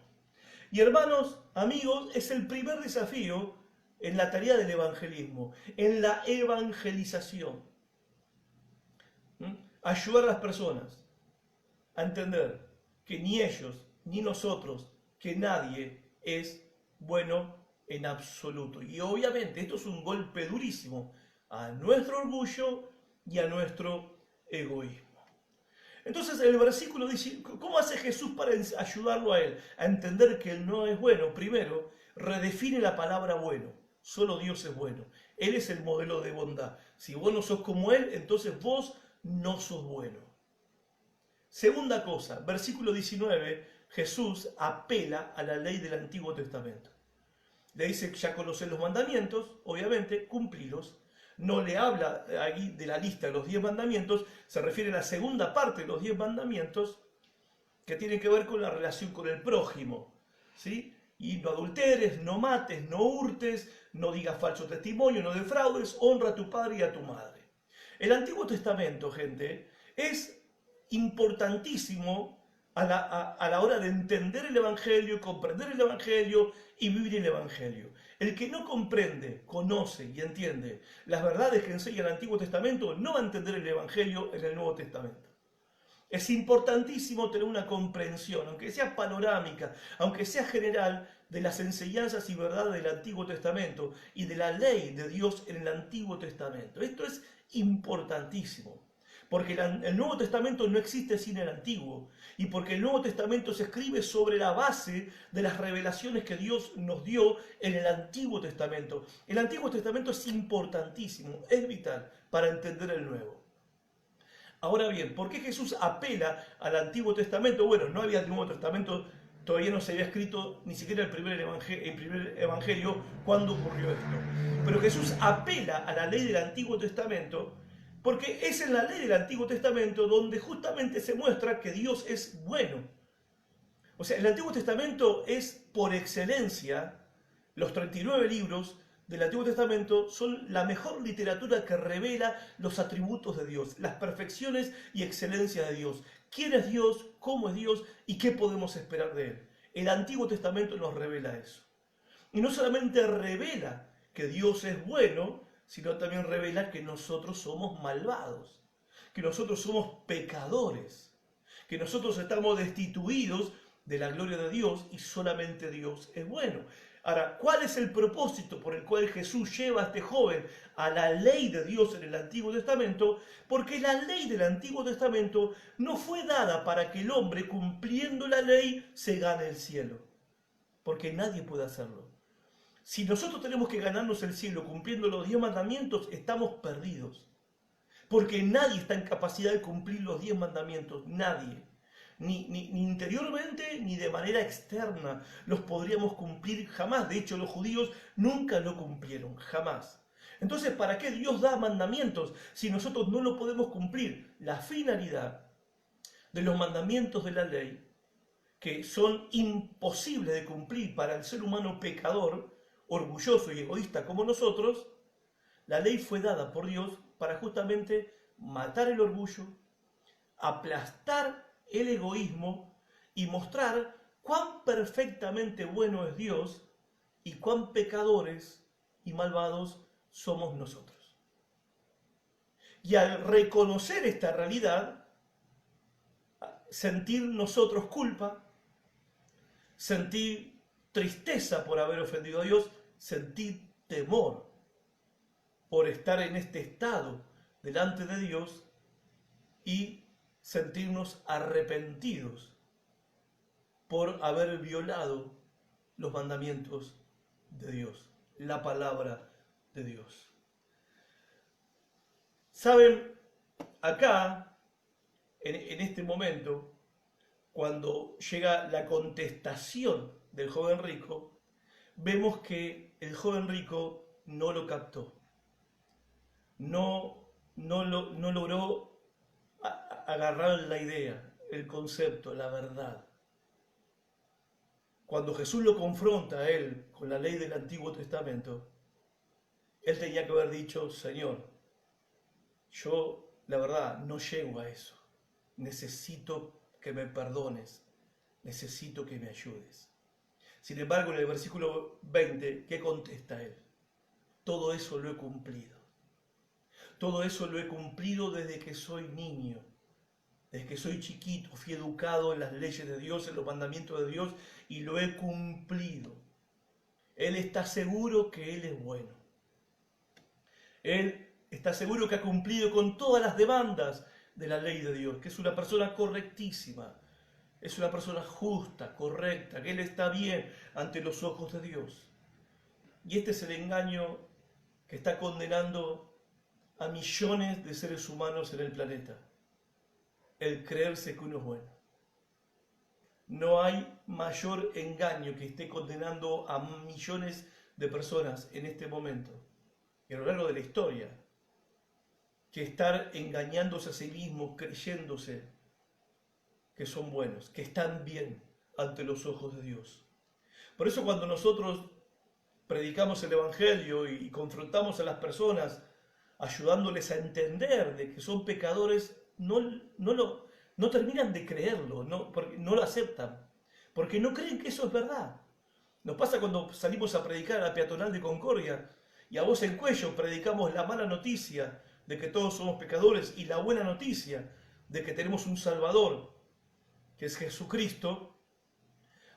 Y hermanos, amigos, es el primer desafío en la tarea del evangelismo, en la evangelización. Ayudar a las personas a entender que ni ellos, ni nosotros, que nadie es bueno en absoluto. Y obviamente esto es un golpe durísimo a nuestro orgullo y a nuestro egoísmo. Entonces el versículo dice, ¿cómo hace Jesús para ayudarlo a él a entender que él no es bueno? Primero, redefine la palabra bueno. Solo Dios es bueno. Él es el modelo de bondad. Si vos no sos como Él, entonces vos no sos bueno. Segunda cosa, versículo 19, Jesús apela a la ley del Antiguo Testamento. Le dice que ya conocés los mandamientos, obviamente, cumplilos. No le habla ahí de la lista de los 10 mandamientos, se refiere a la segunda parte de los 10 mandamientos, que tiene que ver con la relación con el prójimo, ¿sí? Y no adulteres, no mates, no hurtes, no digas falso testimonio, no defraudes, honra a tu padre y a tu madre. El Antiguo Testamento, gente, es importantísimo a la hora de entender el Evangelio, comprender el Evangelio y vivir el Evangelio. El que no comprende, conoce y entiende las verdades que enseña el Antiguo Testamento no va a entender el Evangelio en el Nuevo Testamento. Es importantísimo tener una comprensión, aunque sea panorámica, aunque sea general, de las enseñanzas y verdades del Antiguo Testamento y de la ley de Dios en el Antiguo Testamento. Esto es importantísimo, porque el Nuevo Testamento no existe sin el Antiguo, y porque el Nuevo Testamento se escribe sobre la base de las revelaciones que Dios nos dio en el Antiguo Testamento. El Antiguo Testamento es importantísimo, es vital para entender el Nuevo. Ahora bien, ¿por qué Jesús apela al Antiguo Testamento? Bueno, no había Nuevo Testamento, todavía no se había escrito ni siquiera el primer evangelio cuando ocurrió esto. Pero Jesús apela a la ley del Antiguo Testamento porque es en la ley del Antiguo Testamento donde justamente se muestra que Dios es bueno. O sea, el Antiguo Testamento es por excelencia, los 39 libros del Antiguo Testamento son la mejor literatura que revela los atributos de Dios, las perfecciones y excelencias de Dios. ¿Quién es Dios? ¿Cómo es Dios? ¿Y qué podemos esperar de Él? El Antiguo Testamento nos revela eso. Y no solamente revela que Dios es bueno, sino también revela que nosotros somos malvados, que nosotros somos pecadores, que nosotros estamos destituidos de la gloria de Dios y solamente Dios es bueno. Ahora, ¿cuál es el propósito por el cual Jesús lleva a este joven a la ley de Dios en el Antiguo Testamento? Porque la ley del Antiguo Testamento no fue dada para que el hombre, cumpliendo la ley, se gane el cielo. Porque nadie puede hacerlo. Si nosotros tenemos que ganarnos el cielo cumpliendo los 10 mandamientos, estamos perdidos. Porque nadie está en capacidad de cumplir los 10 mandamientos, nadie. Ni interiormente ni de manera externa los podríamos cumplir jamás. De hecho, los judíos nunca lo cumplieron, jamás. Entonces, ¿para qué Dios da mandamientos si nosotros no lo podemos cumplir? La finalidad de los mandamientos de la ley, que son imposibles de cumplir para el ser humano pecador, orgulloso y egoísta como nosotros, la ley fue dada por Dios para justamente matar el orgullo, aplastar el egoísmo y mostrar cuán perfectamente bueno es Dios y cuán pecadores y malvados somos nosotros. Y al reconocer esta realidad, sentir nosotros culpa, sentir tristeza por haber ofendido a Dios, sentir temor por estar en este estado delante de Dios y sentirnos arrepentidos por haber violado los mandamientos de Dios, la palabra de Dios. Saben, acá, en este momento, cuando llega la contestación del joven rico, vemos que el joven rico no lo captó, no logró agarrar la idea, el concepto, la verdad. Cuando Jesús lo confronta a él con la ley del Antiguo Testamento, él tenía que haber dicho: Señor, yo la verdad no llego a eso, necesito que me perdones, necesito que me ayudes. Sin embargo, en el versículo 20, ¿qué contesta él? Todo eso lo he cumplido. Todo eso lo he cumplido desde que soy niño. Desde que soy chiquito fui educado en las leyes de Dios, en los mandamientos de Dios, y lo he cumplido. Él está seguro que Él es bueno. Él está seguro que ha cumplido con todas las demandas de la ley de Dios, que es una persona correctísima, es una persona justa, correcta, que Él está bien ante los ojos de Dios. Y este es el engaño que está condenando a millones de seres humanos en el planeta. El creerse que uno es bueno. No hay mayor engaño que esté condenando a millones de personas en este momento y a lo largo de la historia, que estar engañándose a sí mismos, creyéndose que son buenos, que están bien ante los ojos de Dios. Por eso cuando nosotros predicamos el Evangelio y confrontamos a las personas, ayudándoles a entender de que son pecadores, no terminan de creerlo, porque no lo aceptan, porque no creen que eso es verdad. Nos pasa cuando salimos a predicar a la peatonal de Concordia y a voz en cuello predicamos la mala noticia de que todos somos pecadores y la buena noticia de que tenemos un Salvador, que es Jesucristo.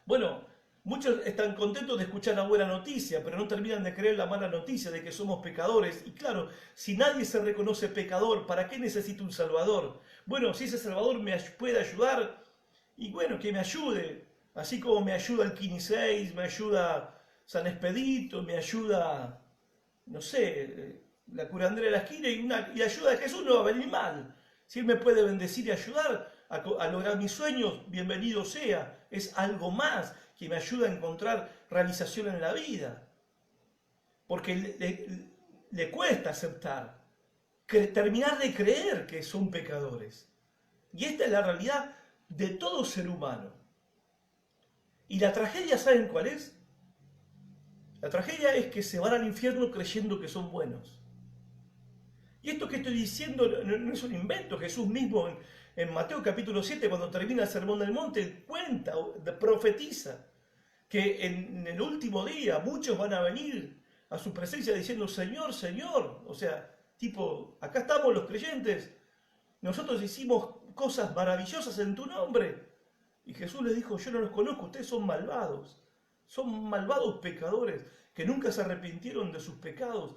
Bueno, muchos están contentos de escuchar la buena noticia, pero no terminan de creer la mala noticia de que somos pecadores. Y claro, si nadie se reconoce pecador, ¿para qué necesito un Salvador? Bueno, si ese Salvador me puede ayudar, y bueno, que me ayude. Así como me ayuda el Kini 6, me ayuda San Expedito, me ayuda, no sé, la curandera de la esquina y ayuda de Jesús no va a venir mal. Si Él me puede bendecir y ayudar a lograr mis sueños, bienvenido sea. Es algo más que me ayuda a encontrar realización en la vida. Porque le cuesta aceptar, terminar de creer que son pecadores. Y esta es la realidad de todo ser humano. Y la tragedia, ¿saben cuál es? La tragedia es que se van al infierno creyendo que son buenos. Y esto que estoy diciendo no es un invento. Jesús mismo en Mateo capítulo 7, cuando termina el Sermón del Monte, cuenta, profetiza, que en el último día muchos van a venir a su presencia diciendo, Señor, Señor. O sea, tipo, acá estamos los creyentes, nosotros hicimos cosas maravillosas en tu nombre. Y Jesús les dijo, yo no los conozco, ustedes son malvados pecadores, que nunca se arrepintieron de sus pecados,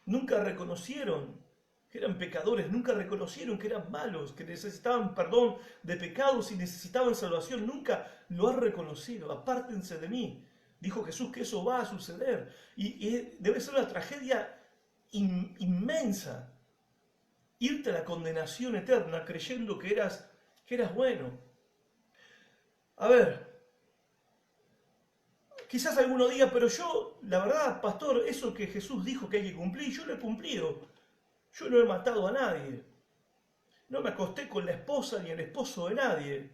nunca reconocieron que eran pecadores, nunca reconocieron que eran malos, que necesitaban perdón de pecados y necesitaban salvación, nunca lo han reconocido, apártense de mí. Dijo Jesús que eso va a suceder y debe ser una tragedia inmensa, irte a la condenación eterna creyendo que eras bueno. A ver, quizás alguno diga, pero yo, la verdad, pastor, eso que Jesús dijo que hay que cumplir, yo lo he cumplido. Yo no he matado a nadie. No me acosté con la esposa ni el esposo de nadie.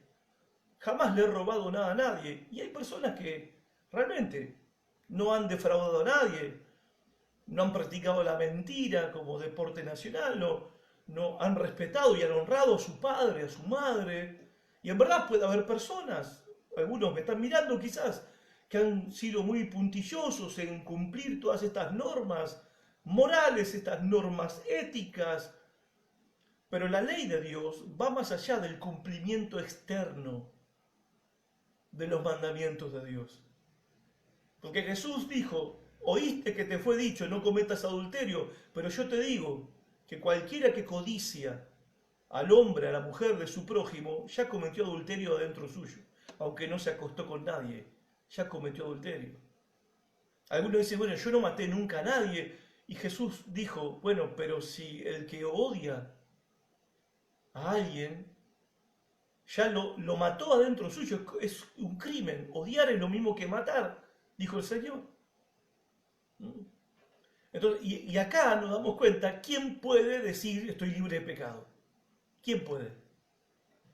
Jamás le he robado nada a nadie. Y hay personas que realmente no han defraudado a nadie, no han practicado la mentira como deporte nacional, no han respetado y han honrado a su padre, a su madre. Y en verdad puede haber personas, algunos me están mirando quizás, que han sido muy puntillosos en cumplir todas estas normas morales, estas normas éticas. Pero la ley de Dios va más allá del cumplimiento externo de los mandamientos de Dios. Porque Jesús dijo, oíste que te fue dicho, no cometas adulterio, pero yo te digo que cualquiera que codicia al hombre, a la mujer de su prójimo, ya cometió adulterio adentro suyo, aunque no se acostó con nadie, ya cometió adulterio. Algunos dicen, bueno, yo no maté nunca a nadie, y Jesús dijo, bueno, pero si el que odia a alguien, ya lo mató adentro suyo, es un crimen, odiar es lo mismo que matar, dijo el Señor. Entonces, y acá nos damos cuenta, ¿quién puede decir estoy libre de pecado? ¿Quién puede?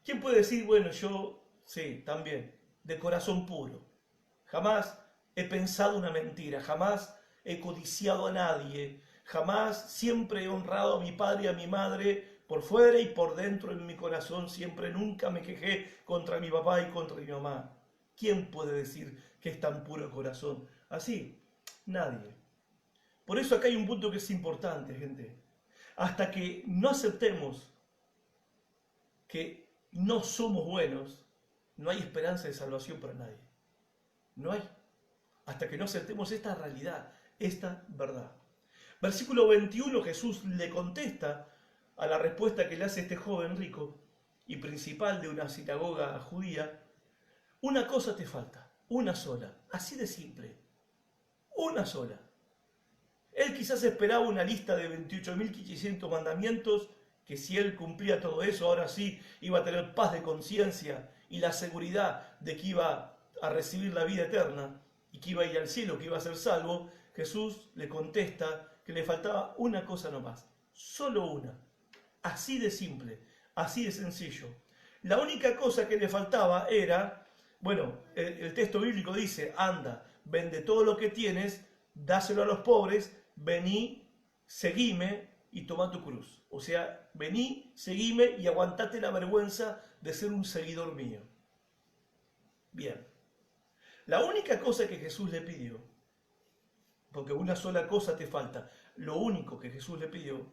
¿Quién puede decir, bueno, yo, sí, también, de corazón puro? Jamás he pensado una mentira, jamás he codiciado a nadie, jamás siempre he honrado a mi padre y a mi madre por fuera y por dentro en mi corazón, siempre nunca me quejé contra mi papá y contra mi mamá. ¿Quién puede decir que es tan puro el corazón? Así, nadie. Por eso acá hay un punto que es importante, gente. Hasta que no aceptemos que no somos buenos, no hay esperanza de salvación para nadie. No hay. Hasta que no aceptemos esta realidad, esta verdad. Versículo 21, Jesús le contesta a la respuesta que le hace este joven rico y principal de una sinagoga judía. Una cosa te falta, una sola, así de simple. una sola. Él quizás esperaba una lista de 28.500 mandamientos, que si él cumplía todo eso, ahora sí iba a tener paz de conciencia y la seguridad de que iba a recibir la vida eterna y que iba a ir al cielo, que iba a ser salvo. Jesús le contesta que le faltaba una cosa nomás, solo una, así de simple, así de sencillo. La única cosa que le faltaba era, bueno, el texto bíblico dice, anda, vende todo lo que tienes, dáselo a los pobres, vení, seguime y toma tu cruz. O sea, vení, seguime y aguantate la vergüenza de ser un seguidor mío. Bien, la única cosa que Jesús le pidió, porque una sola cosa te falta, lo único que Jesús le pidió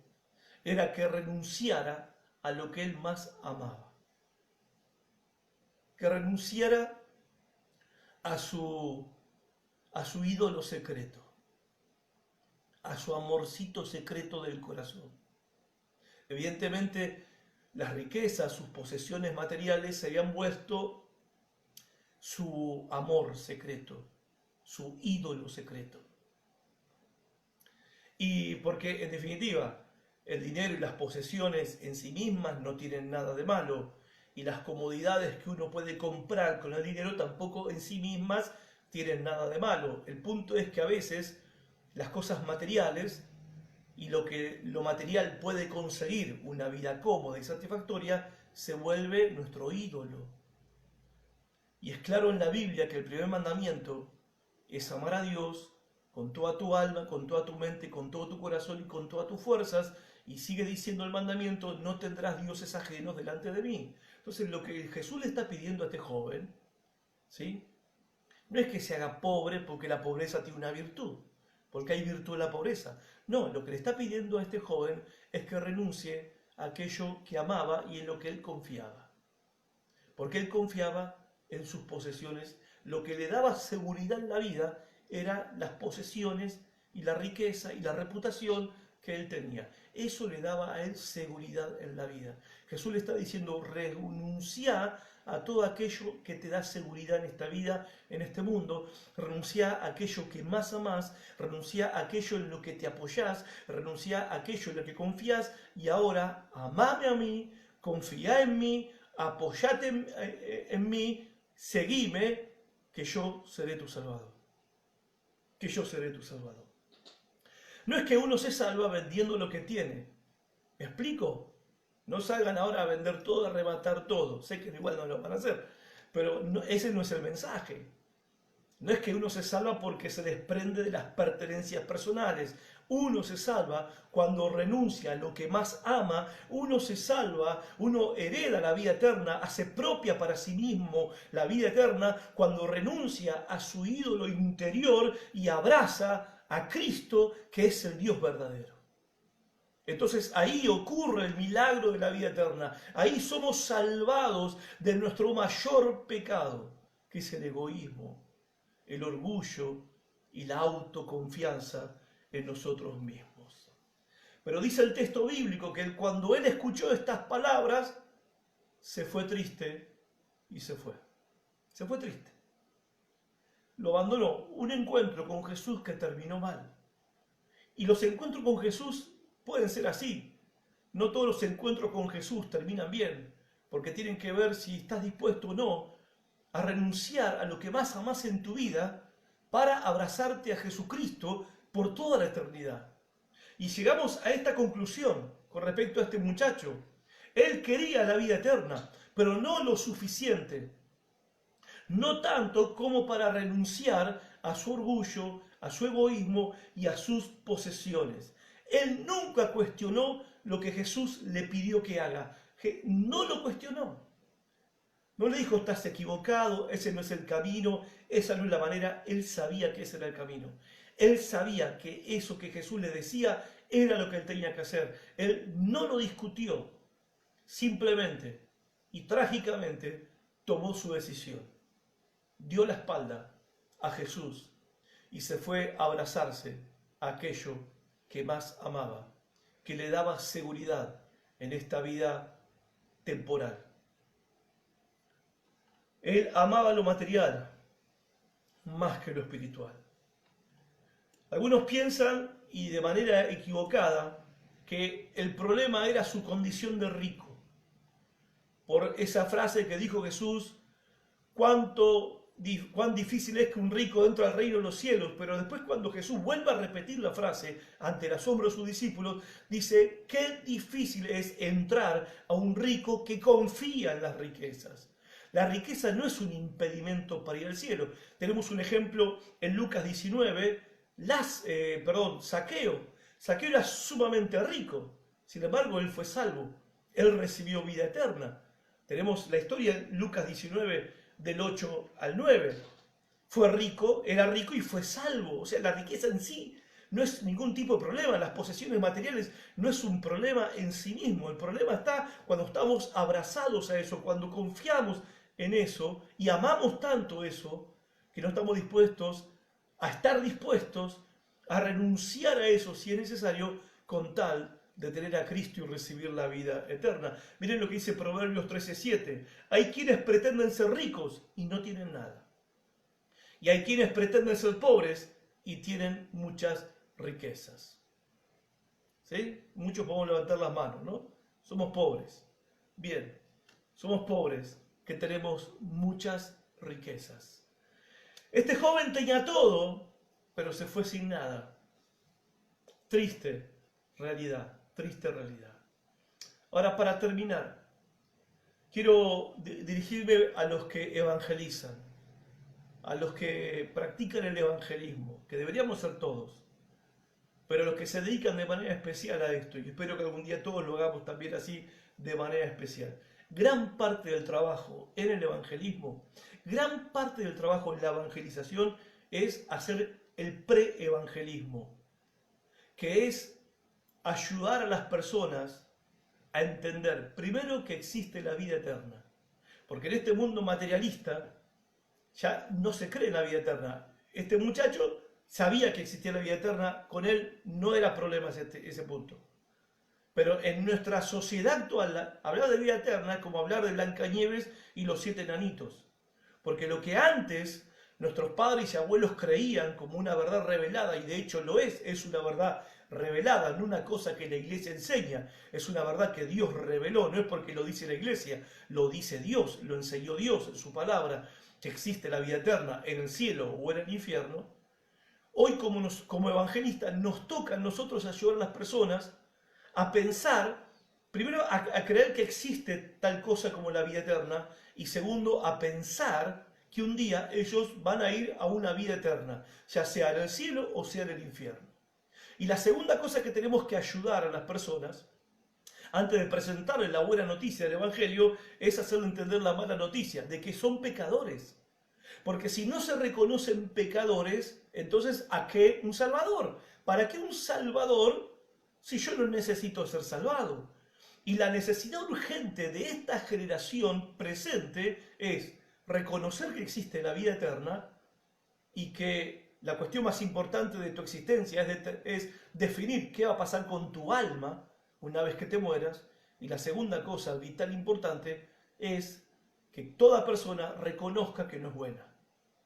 era que renunciara a lo que él más amaba. Que renunciara a su ídolo secreto, a su amorcito secreto del corazón. Evidentemente, las riquezas, sus posesiones materiales se habían vuelto su amor secreto, su ídolo secreto. Y porque, en definitiva, el dinero y las posesiones en sí mismas no tienen nada de malo, y las comodidades que uno puede comprar con el dinero tampoco en sí mismas tienen nada de malo. El punto es que a veces las cosas materiales y lo material puede conseguir una vida cómoda y satisfactoria se vuelve nuestro ídolo. Y es claro en la Biblia que el primer mandamiento es amar a Dios con toda tu alma, con toda tu mente, con todo tu corazón y con todas tus fuerzas. Y sigue diciendo el mandamiento, no tendrás dioses ajenos delante de mí. Entonces lo que Jesús le está pidiendo a este joven, ¿sí?, no es que se haga pobre porque la pobreza tiene una virtud, porque hay virtud en la pobreza. No, lo que le está pidiendo a este joven es que renuncie a aquello que amaba y en lo que él confiaba. Porque él confiaba en sus posesiones. Lo que le daba seguridad en la vida eran las posesiones y la riqueza y la reputación que él tenía. Eso le daba a él seguridad en la vida. Jesús le está diciendo, renuncia a todo aquello que te da seguridad en esta vida, en este mundo. Renuncia a aquello que más amás, renuncia a aquello en lo que te apoyás, renuncia a aquello en lo que confías, y ahora amame a mí, confía en mí, apoyate en mí, seguime, que yo seré tu Salvador. Que yo seré tu Salvador. No es que uno se salva vendiendo lo que tiene. ¿Me explico? No salgan ahora a vender todo, a arrebatar todo. Sé que igual no lo van a hacer, pero no, ese no es el mensaje. No es que uno se salva porque se desprende de las pertenencias personales. Uno se salva cuando renuncia a lo que más ama. Uno se salva, uno hereda la vida eterna, hace propia para sí mismo la vida eterna cuando renuncia a su ídolo interior y abraza a Cristo, que es el Dios verdadero. Entonces ahí ocurre el milagro de la vida eterna. Ahí somos salvados de nuestro mayor pecado, que es el egoísmo, el orgullo y la autoconfianza en nosotros mismos. Pero dice el texto bíblico que cuando él escuchó estas palabras, se fue triste y se fue. Se fue triste. Lo abandonó. Un encuentro con Jesús que terminó mal. Y los encuentros con Jesús pueden ser así. No todos los encuentros con Jesús terminan bien, porque tienen que ver si estás dispuesto o no a renunciar a lo que más amás en tu vida para abrazarte a Jesucristo por toda la eternidad. Y llegamos a esta conclusión con respecto a este muchacho. Él quería la vida eterna, pero no lo suficiente. No tanto como para renunciar a su orgullo, a su egoísmo y a sus posesiones. Él nunca cuestionó lo que Jesús le pidió que haga. No lo cuestionó. No le dijo, estás equivocado, ese no es el camino, esa no es la manera. Él sabía que ese era el camino. Él sabía que eso que Jesús le decía era lo que él tenía que hacer. Él no lo discutió, simplemente y trágicamente tomó su decisión. Dio la espalda a Jesús y se fue a abrazarse a aquello que más amaba, que le daba seguridad en esta vida temporal. Él amaba lo material más que lo espiritual. Algunos piensan, y de manera equivocada, que el problema era su condición de rico. Por esa frase que dijo Jesús, cuán difícil es que un rico entre al reino de los cielos, pero después cuando Jesús vuelve a repetir la frase ante el asombro de sus discípulos, dice, qué difícil es entrar a un rico que confía en las riquezas. La riqueza no es un impedimento para ir al cielo. Tenemos un ejemplo en Lucas 19, Zaqueo. Zaqueo era sumamente rico, sin embargo él fue salvo, él recibió vida eterna. Tenemos la historia en Lucas 19 del 8 al 9. Fue rico, era rico y fue salvo. O sea, la riqueza en sí no es ningún tipo de problema. Las posesiones materiales no es un problema en sí mismo. El problema está cuando estamos abrazados a eso, cuando confiamos en eso y amamos tanto eso que no estamos dispuestos a renunciar a eso si es necesario con tal de tener a Cristo y recibir la vida eterna. Miren lo que dice Proverbios 13:7. Hay quienes pretenden ser ricos y no tienen nada. Y hay quienes pretenden ser pobres y tienen muchas riquezas. ¿Sí? Muchos podemos levantar las manos, ¿no? Somos pobres. Bien, somos pobres que tenemos muchas riquezas. Este joven tenía todo, pero se fue sin nada. Triste realidad. Triste realidad. Ahora, para terminar, quiero dirigirme a los que evangelizan, a los que practican el evangelismo, que deberíamos ser todos, pero los que se dedican de manera especial a esto, y espero que algún día todos lo hagamos también así de manera especial. Gran parte del trabajo en el evangelismo, gran parte del trabajo en la evangelización es hacer el pre-evangelismo, que es ayudar a las personas a entender, primero, que existe la vida eterna. Porque en este mundo materialista ya no se cree en la vida eterna. Este muchacho sabía que existía la vida eterna, con él no era problema ese punto. Pero en nuestra sociedad actual, hablar de vida eterna es como hablar de Blancanieves y los 7 enanitos. Porque lo que antes nuestros padres y abuelos creían como una verdad revelada, y de hecho lo es una verdad revelada, no una cosa que la iglesia enseña, es una verdad que Dios reveló, no es porque lo dice la iglesia, lo dice Dios, lo enseñó Dios en su palabra, que existe la vida eterna en el cielo o en el infierno. Hoy como evangelistas nos toca a nosotros ayudar a las personas a pensar, primero a creer que existe tal cosa como la vida eterna, y segundo a pensar que un día ellos van a ir a una vida eterna, ya sea en el cielo o sea en el infierno. Y la segunda cosa que tenemos que ayudar a las personas, antes de presentarles la buena noticia del Evangelio, es hacerle entender la mala noticia, de que son pecadores. Porque si no se reconocen pecadores, entonces ¿a qué un Salvador? ¿Para qué un Salvador si yo no necesito ser salvado? Y la necesidad urgente de esta generación presente es reconocer que existe la vida eterna y que la cuestión más importante de tu existencia es definir qué va a pasar con tu alma una vez que te mueras. Y la segunda cosa vital importante es que toda persona reconozca que no es buena,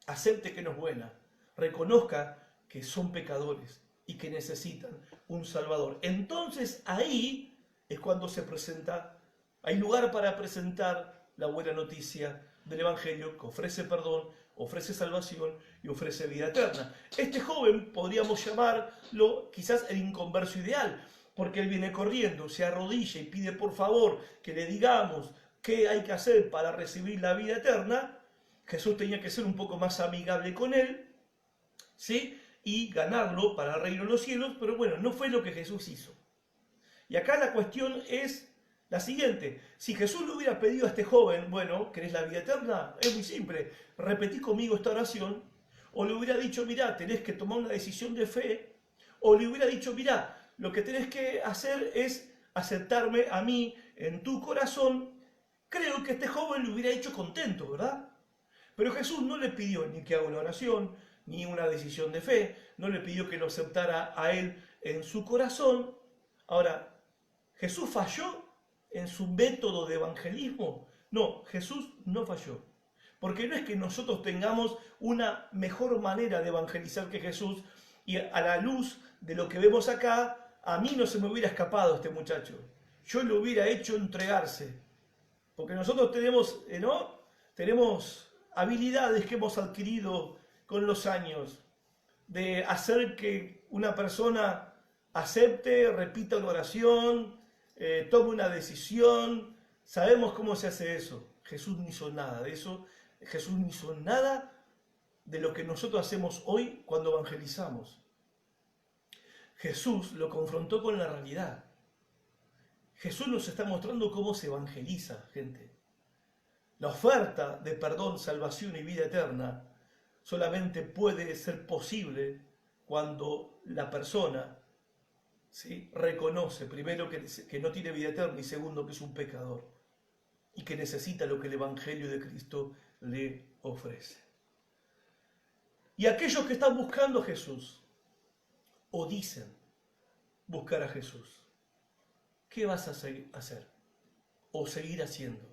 acepte que no es buena, reconozca que son pecadores y que necesitan un Salvador. Entonces ahí es cuando se presenta, hay lugar para presentar la buena noticia del Evangelio, que ofrece perdón, ofrece salvación y ofrece vida eterna. Este joven podríamos llamarlo quizás el inconverso ideal, porque él viene corriendo, se arrodilla y pide por favor que le digamos qué hay que hacer para recibir la vida eterna. Jesús tenía que ser un poco más amigable con él, ¿sí? Y ganarlo para el reino de los cielos, pero bueno, no fue lo que Jesús hizo. Y acá la cuestión es la siguiente: si Jesús le hubiera pedido a este joven, bueno, ¿querés la vida eterna? Es muy simple, repetí conmigo esta oración, o le hubiera dicho, mirá, tenés que tomar una decisión de fe, o le hubiera dicho, mirá, lo que tenés que hacer es aceptarme a mí en tu corazón. Creo que este joven lo hubiera hecho contento, ¿verdad? Pero Jesús no le pidió ni que haga una oración, ni una decisión de fe, no le pidió que lo aceptara a él en su corazón. Ahora, ¿Jesús falló en su método de evangelismo? No, Jesús no falló. Porque no es que nosotros tengamos una mejor manera de evangelizar que Jesús, Y a la luz de lo que vemos acá, a mí no se me hubiera escapado este muchacho. Yo lo hubiera hecho entregarse. Porque nosotros tenemos, ¿no? Tenemos habilidades que hemos adquirido con los años de hacer que una persona acepte, repita una oración, tome una decisión. Sabemos cómo se hace eso. Jesús no hizo nada de eso. Jesús no hizo nada de lo que nosotros hacemos hoy cuando evangelizamos. Jesús lo confrontó con la realidad. Jesús nos está mostrando cómo se evangeliza, gente. La oferta de perdón, salvación y vida eterna solamente puede ser posible cuando la persona, ¿sí?, reconoce primero que no tiene vida eterna y segundo que es un pecador y que necesita lo que el Evangelio de Cristo le ofrece. Y aquellos que están buscando a Jesús o dicen buscar a Jesús, ¿qué vas a hacer o seguir haciendo?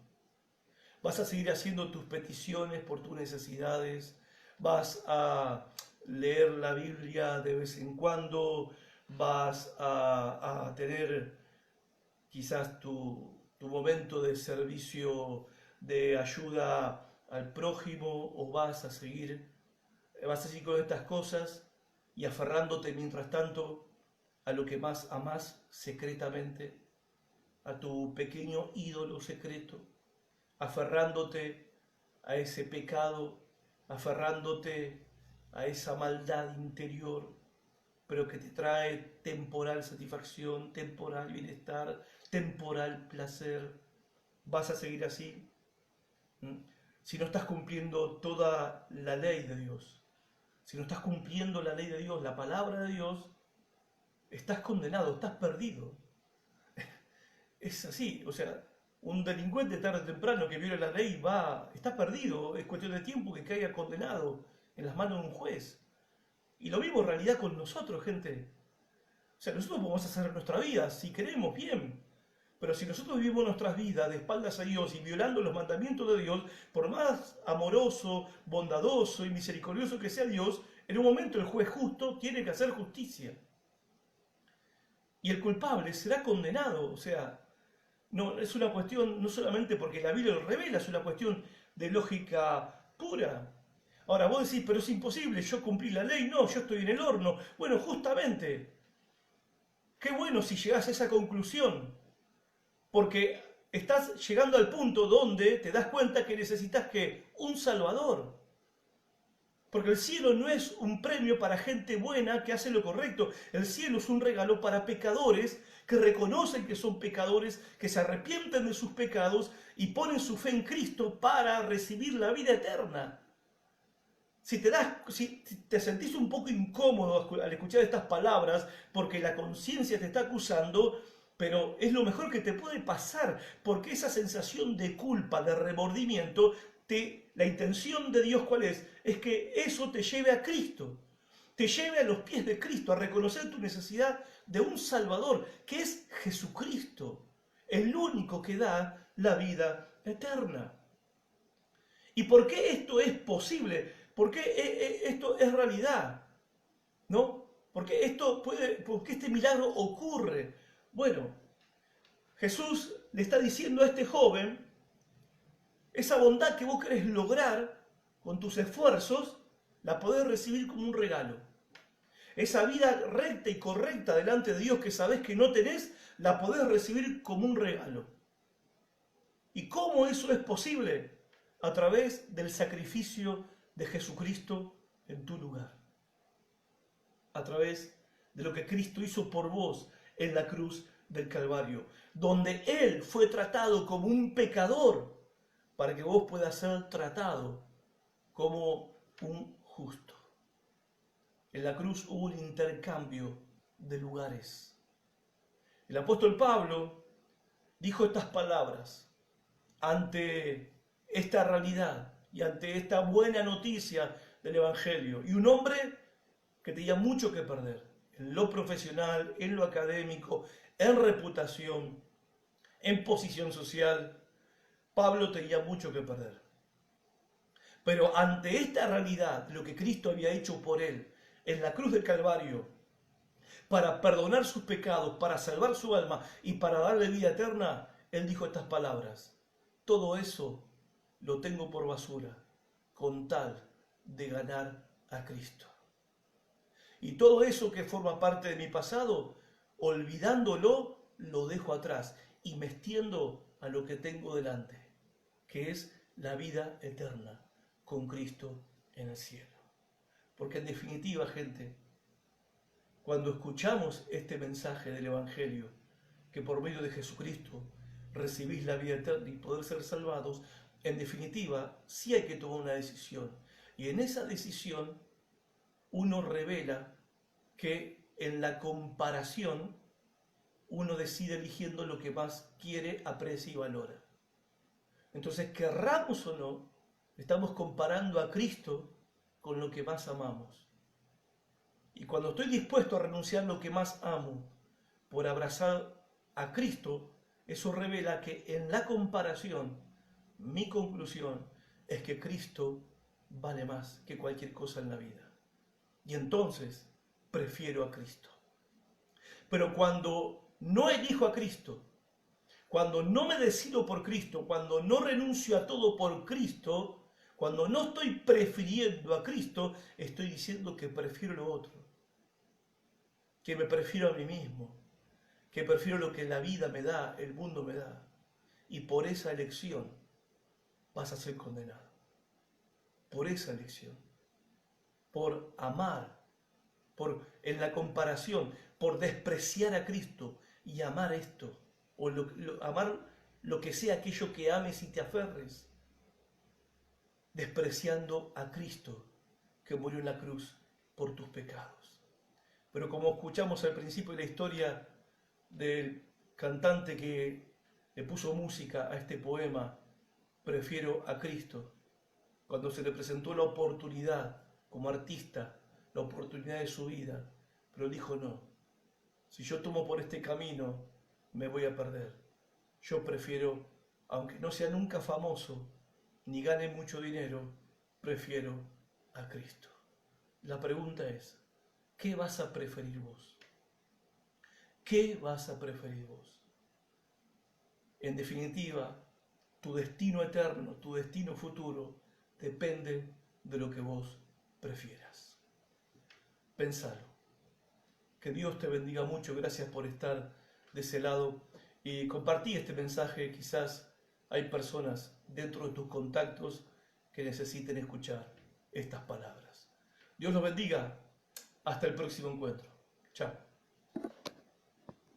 ¿Vas a seguir haciendo tus peticiones por tus necesidades? ¿Vas a leer la Biblia de vez en cuando? ¿Vas a tener quizás tu momento de servicio, de ayuda al prójimo? ¿O vas a seguir con estas cosas y aferrándote mientras tanto a lo que más amás secretamente, a tu pequeño ídolo secreto, aferrándote a ese pecado, aferrándote a esa maldad interior, pero que te trae temporal satisfacción, temporal bienestar, temporal placer? ¿Vas a seguir así? Si no estás cumpliendo toda la ley de Dios, si no estás cumpliendo la ley de Dios, la palabra de Dios, estás condenado, estás perdido. Es así, o sea, un delincuente tarde o temprano que viola la ley está perdido, es cuestión de tiempo que caiga condenado en las manos de un juez. Y lo mismo en realidad con nosotros, gente. O sea, nosotros podemos hacer nuestra vida, si queremos, bien. Pero si nosotros vivimos nuestras vidas de espaldas a Dios y violando los mandamientos de Dios, por más amoroso, bondadoso y misericordioso que sea Dios, en un momento el juez justo tiene que hacer justicia. Y el culpable será condenado. O sea, no es una cuestión, no solamente porque la Biblia lo revela, es una cuestión de lógica pura. Ahora vos decís, pero es imposible, yo cumplí la ley, no, yo estoy en el horno. Bueno, justamente, qué bueno si llegás a esa conclusión, porque estás llegando al punto donde te das cuenta que necesitas un Salvador. Porque el cielo no es un premio para gente buena que hace lo correcto. El cielo es un regalo para pecadores que reconocen que son pecadores, que se arrepienten de sus pecados y ponen su fe en Cristo para recibir la vida eterna. Si te sentís un poco incómodo al escuchar estas palabras porque la conciencia te está acusando, pero es lo mejor que te puede pasar, porque esa sensación de culpa, de remordimiento, la intención de Dios, ¿cuál es? Es que eso te lleve a Cristo, te lleve a los pies de Cristo, a reconocer tu necesidad de un Salvador, que es Jesucristo, el único que da la vida eterna. ¿Y por qué esto es posible? ¿Por qué esto es realidad? ¿No? ¿Por qué este milagro ocurre? Bueno, Jesús le está diciendo a este joven, esa bondad que vos querés lograr con tus esfuerzos, la podés recibir como un regalo. Esa vida recta y correcta delante de Dios que sabés que no tenés, la podés recibir como un regalo. ¿Y cómo eso es posible? A través del sacrificio de Jesucristo en tu lugar. A través de lo que Cristo hizo por vos en la cruz del Calvario, donde Él fue tratado como un pecador para que vos puedas ser tratado como un justo. En la cruz hubo un intercambio de lugares. El apóstol Pablo dijo estas palabras ante esta realidad y ante esta buena noticia del Evangelio. Y un hombre que tenía mucho que perder, en lo profesional, en lo académico, en reputación, en posición social, Pablo tenía mucho que perder. Pero ante esta realidad, lo que Cristo había hecho por él, en la cruz del Calvario para perdonar sus pecados, para salvar su alma y para darle vida eterna, Él dijo estas palabras: todo eso lo tengo por basura con tal de ganar a Cristo. Y todo eso que forma parte de mi pasado, olvidándolo, lo dejo atrás y me extiendo a lo que tengo delante, que es la vida eterna con Cristo en el cielo. Porque en definitiva, gente, cuando escuchamos este mensaje del Evangelio, que por medio de Jesucristo recibís la vida eterna y poder ser salvados, en definitiva, sí hay que tomar una decisión. Y en esa decisión uno revela que en la comparación uno decide eligiendo lo que más quiere, aprecia y valora. Entonces, querramos o no, estamos comparando a Cristo con lo que más amamos. Y cuando estoy dispuesto a renunciar lo que más amo por abrazar a Cristo, eso revela que en la comparación, mi conclusión es que Cristo vale más que cualquier cosa en la vida. Y entonces prefiero a Cristo. Pero cuando no elijo a Cristo, cuando no me decido por Cristo, cuando no renuncio a todo por Cristo, cuando no estoy prefiriendo a Cristo, estoy diciendo que prefiero lo otro, que me prefiero a mí mismo, que prefiero lo que la vida me da, el mundo me da. Y por esa elección vas a ser condenado. Por esa elección. Por amar, en la comparación, por despreciar a Cristo y amar esto, o amar lo que sea aquello que ames y te aferres, despreciando a Cristo que murió en la cruz por tus pecados. Pero como escuchamos al principio de la historia del cantante que le puso música a este poema, prefiero a Cristo, cuando se le presentó la oportunidad como artista, la oportunidad de su vida, pero dijo no, si yo tomo por este camino me voy a perder. Yo prefiero, aunque no sea nunca famoso, ni gane mucho dinero, prefiero a Cristo. La pregunta es, ¿qué vas a preferir vos? ¿Qué vas a preferir vos? En definitiva, tu destino eterno, tu destino futuro, depende de lo que vos prefieras. Pensalo. Que Dios te bendiga mucho. Gracias por estar de ese lado y compartí este mensaje. Quizás hay personas dentro de tus contactos que necesiten escuchar estas palabras. Dios los bendiga. Hasta el próximo encuentro. Chao.